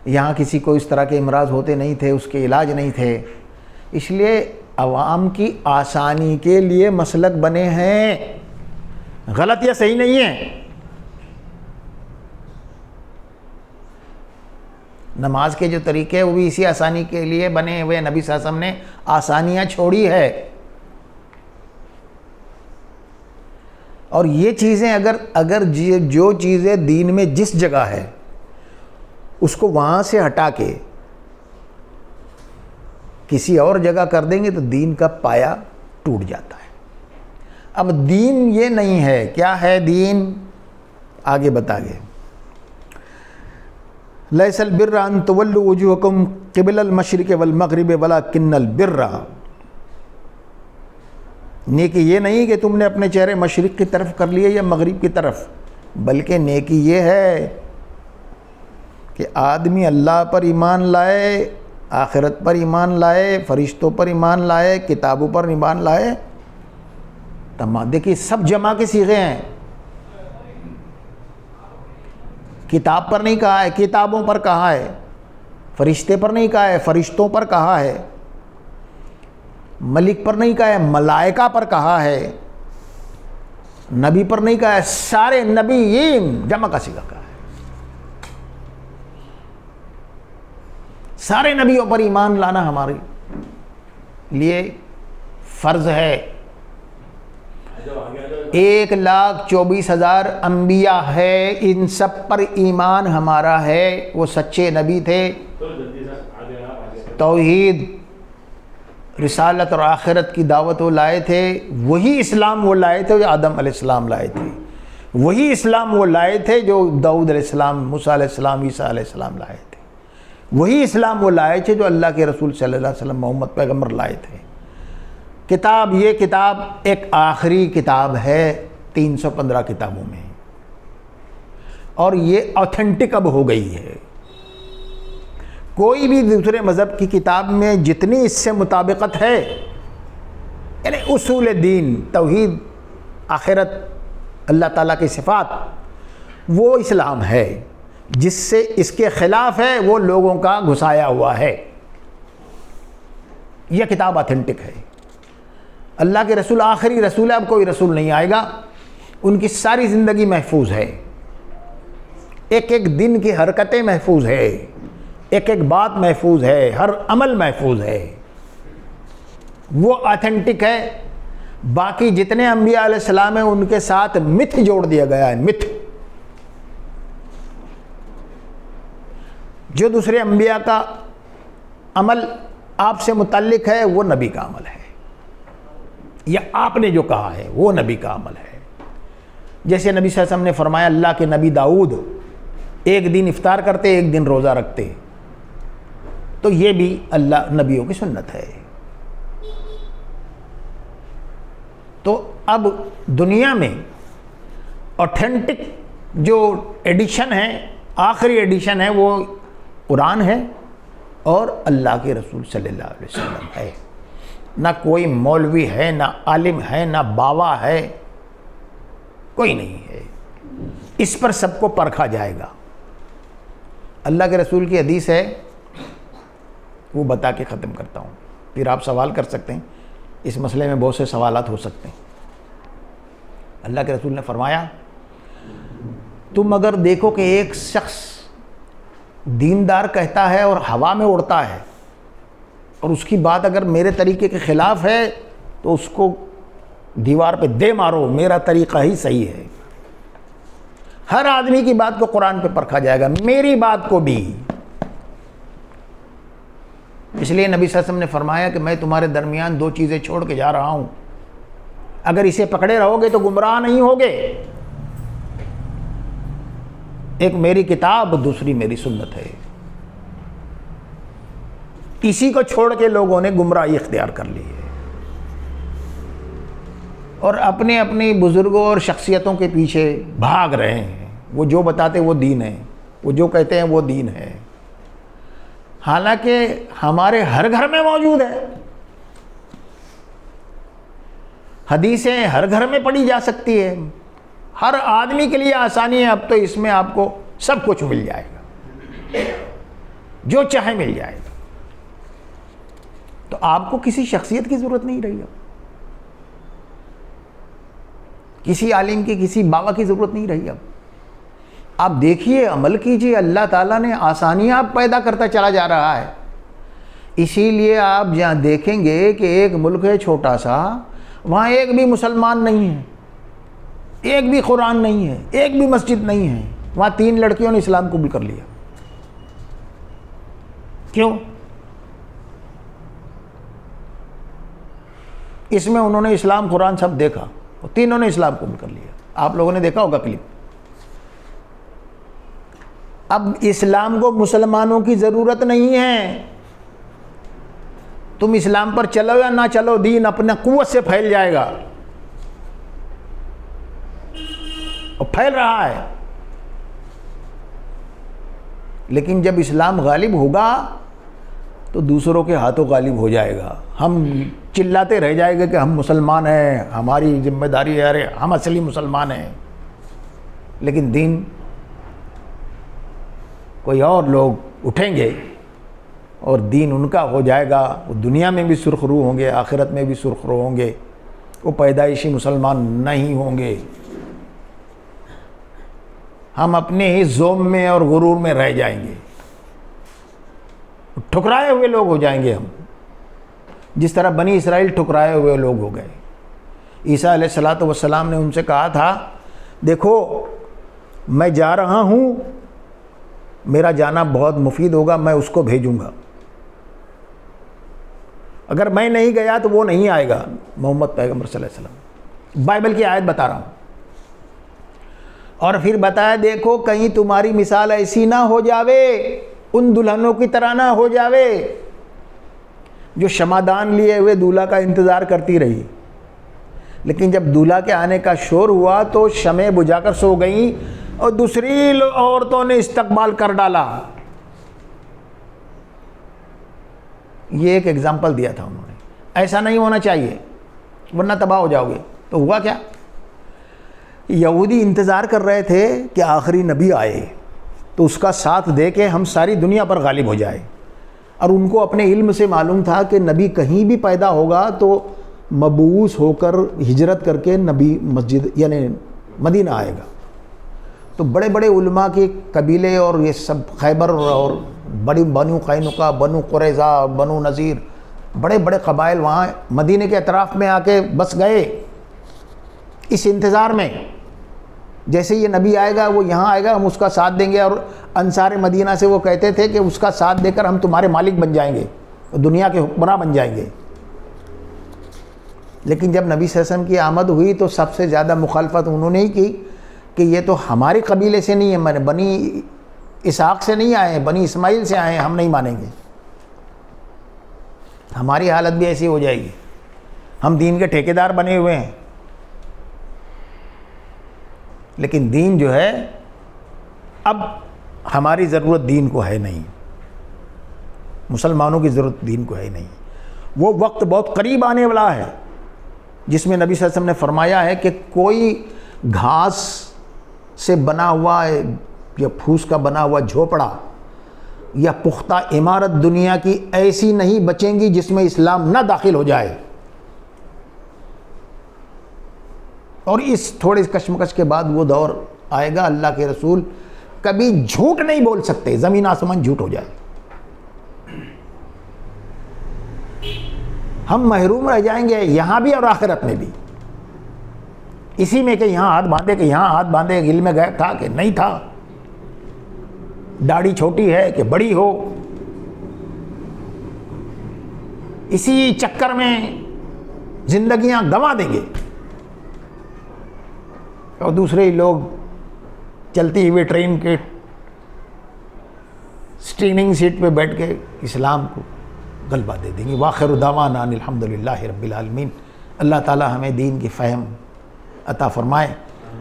یہاں کسی کو اس طرح کے امراض ہوتے نہیں تھے، اس کے علاج نہیں تھے، اس لیے عوام کی آسانی کے لیے مسلک بنے ہیں، غلط یا صحیح نہیں ہے۔ نماز کے جو طریقے ہیں وہ بھی اسی آسانی کے لیے بنے ہوئے، نبی صلی اللہ علیہ وسلم نے آسانیاں چھوڑی ہے۔ اور یہ چیزیں اگر جو چیزیں دین میں جس جگہ ہے اس کو وہاں سے ہٹا کے کسی اور جگہ کر دیں گے تو دین کا پایا ٹوٹ جاتا ہے۔ اب دین یہ نہیں ہے، کیا ہے دین؟ آگے بتا گئے، لیس البر ان تولوا وجوہکم قبل المشرق والمغرب ولکن البر، نیکی یہ نہیں کہ تم نے اپنے چہرے مشرق کی طرف کر لیے یا مغرب کی طرف، بلکہ نیکی یہ ہے کہ آدمی اللہ پر ایمان لائے، آخرت پر ایمان لائے، فرشتوں پر ایمان لائے، کتابوں پر ایمان لائے. تمام دیکھیے سب جمع کے صیغے ہیں. کتاب پر نہیں کہا ہے، کتابوں پر کہا ہے. فرشتے پر نہیں کہا ہے، فرشتوں پر کہا ہے. ملک پر نہیں کہا ہے، ملائکہ پر کہا ہے. نبی پر نہیں کہا ہے، سارے نبیین جمع کا صیغہ کہا ہے. سارے نبیوں پر ایمان لانا ہمارے لیے فرض ہے. 1,24,000 انبیاء ہے، ان سب پر ایمان ہمارا ہے. وہ سچے نبی تھے. توحید، رسالت اور آخرت کی دعوت وہ لائے تھے. وہی اسلام وہ لائے تھے جو آدم علیہ السلام لائے تھے. وہی اسلام وہ لائے تھے جو داؤد علیہ السلام، موسیٰ علیہ السلام، عیسیٰ علیہ السلام لائے تھے. وہی اسلام وہ لائے تھے جو اللہ کے رسول صلی اللہ علیہ وسلم محمد پیغمبر لائے تھے. کتاب، یہ کتاب ایک آخری کتاب ہے 315 کتابوں میں، اور یہ اوتھینٹک اب ہو گئی ہے. کوئی بھی دوسرے مذہب کی کتاب میں جتنی اس سے مطابقت ہے، یعنی اصول دین، توحید، آخرت، اللہ تعالیٰ کی صفات، وہ اسلام ہے. جس سے اس کے خلاف ہے وہ لوگوں کا گھسایا ہوا ہے. یہ کتاب آتھینٹک ہے. اللہ کے رسول آخری رسول ہے، اب کوئی رسول نہیں آئے گا. ان کی ساری زندگی محفوظ ہے. ایک ایک دن کی حرکتیں محفوظ ہے، ایک ایک بات محفوظ ہے، ہر عمل محفوظ ہے. وہ آتھینٹک ہے. باقی جتنے انبیاء علیہ السلام ہیں ان کے ساتھ متھ جوڑ دیا گیا ہے. متھ جو دوسرے انبیاء کا عمل آپ سے متعلق ہے وہ نبی کا عمل ہے، یا آپ نے جو کہا ہے وہ نبی کا عمل ہے. جیسے نبی صلی اللہ علیہ وسلم نے فرمایا اللہ کے نبی داؤد ایک دن افطار کرتے، ایک دن روزہ رکھتے، تو یہ بھی اللہ نبیوں کی سنت ہے. تو اب دنیا میں اوتھینٹک جو ایڈیشن ہے، آخری ایڈیشن ہے، وہ قرآن ہے اور اللہ کے رسول صلی اللہ علیہ وسلم ہے. نہ کوئی مولوی ہے، نہ عالم ہے، نہ باوا ہے، کوئی نہیں ہے. اس پر سب کو پرکھا جائے گا. اللہ کے رسول کی حدیث ہے، وہ بتا کے ختم کرتا ہوں، پھر آپ سوال کر سکتے ہیں. اس مسئلے میں بہت سے سوالات ہو سکتے ہیں. اللہ کے رسول نے فرمایا، تم اگر دیکھو کہ ایک شخص دیندار کہتا ہے اور ہوا میں اڑتا ہے، اور اس کی بات اگر میرے طریقے کے خلاف ہے تو اس کو دیوار پہ دے مارو، میرا طریقہ ہی صحیح ہے. ہر آدمی کی بات کو قرآن پہ پرکھا جائے گا، میری بات کو بھی. اس لیے نبی صلی اللہ علیہ وسلم نے فرمایا کہ میں تمہارے درمیان دو چیزیں چھوڑ کے جا رہا ہوں، اگر اسے پکڑے رہو گے تو گمراہ نہیں ہوگے. ایک میری کتاب، دوسری میری سنت ہے. اسی کو چھوڑ کے لوگوں نے گمراہی اختیار کر لی ہے اور اپنے اپنے بزرگوں اور شخصیتوں کے پیچھے بھاگ رہے ہیں. وہ جو بتاتے وہ دین ہے، وہ جو کہتے ہیں وہ دین ہے. حالانکہ ہمارے ہر گھر میں موجود ہے. حدیثیں ہر گھر میں پڑھی جا سکتی ہے. ہر آدمی کے لیے آسانی ہے. اب تو اس میں آپ کو سب کچھ مل جائے گا، جو چاہے مل جائے گا. تو آپ کو کسی شخصیت کی ضرورت نہیں رہی، اب کسی عالم کی، کسی بابا کی ضرورت نہیں رہی. اب آپ دیکھیے، عمل کیجئے. اللہ تعالیٰ نے آسانیاں پیدا کرتا چلا جا رہا ہے. اسی لیے آپ جہاں دیکھیں گے کہ ایک ملک ہے چھوٹا سا، وہاں ایک بھی مسلمان نہیں ہے، ایک بھی قرآن نہیں ہے، ایک بھی مسجد نہیں ہے. وہاں 3 لڑکیوں نے اسلام قبول کر لیا. کیوں؟ اس میں انہوں نے اسلام، قرآن سب دیکھا، وہ تینوں نے اسلام قبول کر لیا. آپ لوگوں نے دیکھا ہوگا کلپ. اب اسلام کو مسلمانوں کی ضرورت نہیں ہے. تم اسلام پر چلو یا نہ چلو، دین اپنا قوت سے پھیل جائے گا. اور پھیل رہا ہے. لیکن جب اسلام غالب ہوگا تو دوسروں کے ہاتھوں غالب ہو جائے گا. ہم چلاتے رہ جائیں گے کہ ہم مسلمان ہیں, ہماری ذمہ داری ہے, ارے ہم اصلی مسلمان ہیں. لیکن دین کوئی اور لوگ اٹھیں گے اور دین ان کا ہو جائے گا. وہ دنیا میں بھی سرخ رو ہوں گے, آخرت میں بھی سرخ رو ہوں گے. وہ پیدائشی مسلمان نہیں ہوں گے. ہم اپنے ہی زوم میں اور غرور میں رہ جائیں گے. ٹھکرائے ہوئے لوگ ہو جائیں گے ہم, جس طرح بنی اسرائیل ٹھکرائے ہوئے لوگ ہو گئے. عیسیٰ علیہ الصلوۃ والسلام نے ان سے کہا تھا, دیکھو میں جا رہا ہوں, میرا جانا بہت مفید ہوگا, میں اس کو بھیجوں گا. اگر میں نہیں گیا تو وہ نہیں آئے گا. محمد پیغمبر صلی اللہ علیہ وسلم, بائبل کی آیت بتا رہا ہوں. اور پھر بتایا, دیکھو کہیں تمہاری مثال ایسی نہ ہو جاوے, ان دلہنوں کی طرح نہ ہو جاوے جو شمعدان لیے ہوئے دولہا کا انتظار کرتی رہی, لیکن جب دولہا کے آنے کا شور ہوا تو شمع بجھا کر سو گئیں اور دوسری عورتوں نے استقبال کر ڈالا. یہ ایک ایگزامپل دیا تھا انہوں نے. ایسا نہیں ہونا چاہیے ورنہ تباہ ہو جاؤ گے. تو ہوا کیا؟ یہودی انتظار کر رہے تھے کہ آخری نبی آئے تو اس کا ساتھ دے کے ہم ساری دنیا پر غالب ہو جائے. اور ان کو اپنے علم سے معلوم تھا کہ نبی کہیں بھی پیدا ہوگا تو مبعوث ہو کر ہجرت کر کے نبی مسجد یعنی مدینہ آئے گا. تو بڑے بڑے علماء کے قبیلے اور یہ سب خیبر اور بڑی بنو قینقاع, بنو قریظہ, بنو نذیر, بڑے بڑے قبائل وہاں مدینے کے اطراف میں آ کے بس گئے اس انتظار میں. جیسے یہ نبی آئے گا, وہ یہاں آئے گا, ہم اس کا ساتھ دیں گے. اور انصار مدینہ سے وہ کہتے تھے کہ اس کا ساتھ دے کر ہم تمہارے مالک بن جائیں گے, دنیا کے حکمراں بن جائیں گے. لیکن جب نبی صلی اللہ علیہ وسلم کی آمد ہوئی تو سب سے زیادہ مخالفت انہوں نے ہی کی کہ یہ تو ہمارے قبیلے سے نہیں ہے, میں نے بنی اسحاق سے نہیں آئے ہیں, بنی اسماعیل سے آئے ہیں, ہم نہیں مانیں گے. ہماری حالت بھی ایسی ہو جائے گی, ہم دین کے ٹھیکیدار بنے ہوئے ہیں. لیکن دین جو ہے, اب ہماری ضرورت دین کو ہے نہیں, مسلمانوں کی ضرورت دین کو ہے نہیں. وہ وقت بہت قریب آنے والا ہے جس میں نبی صلی اللہ علیہ وسلم نے فرمایا ہے کہ کوئی گھاس سے بنا ہوا یا پھوس کا بنا ہوا جھوپڑا یا پختہ عمارت دنیا کی ایسی نہیں بچیں گی جس میں اسلام نہ داخل ہو جائے. اور اس تھوڑے کشمکش کے بعد وہ دور آئے گا, اللہ کے رسول کبھی جھوٹ نہیں بول سکتے, زمین آسمان جھوٹ ہو جائے. ہم محروم رہ جائیں گے یہاں بھی اور آخرت میں بھی, اسی میں کہ یہاں ہاتھ باندھے کہ یہاں ہاتھ باندھے, علم میں غیب تھا کہ نہیں تھا, داڑھی چھوٹی ہے کہ بڑی ہو, اسی چکر میں زندگیاں گنوا دیں گے. اور دوسرے لوگ چلتی ہوئے ٹرین کے اسٹیننگ سیٹ پہ بیٹھ کے اسلام کو غلبہ دے دیں گے. وآخر دعوانا ان الحمدللہ رب العالمین. اللہ تعالی ہمیں دین کی فہم عطا فرمائے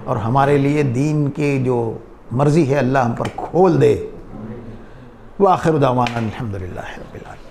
اور ہمارے لیے دین کی جو مرضی ہے اللہ ہم پر کھول دے. وآخر دعوانا الحمدللہ رب العالمین.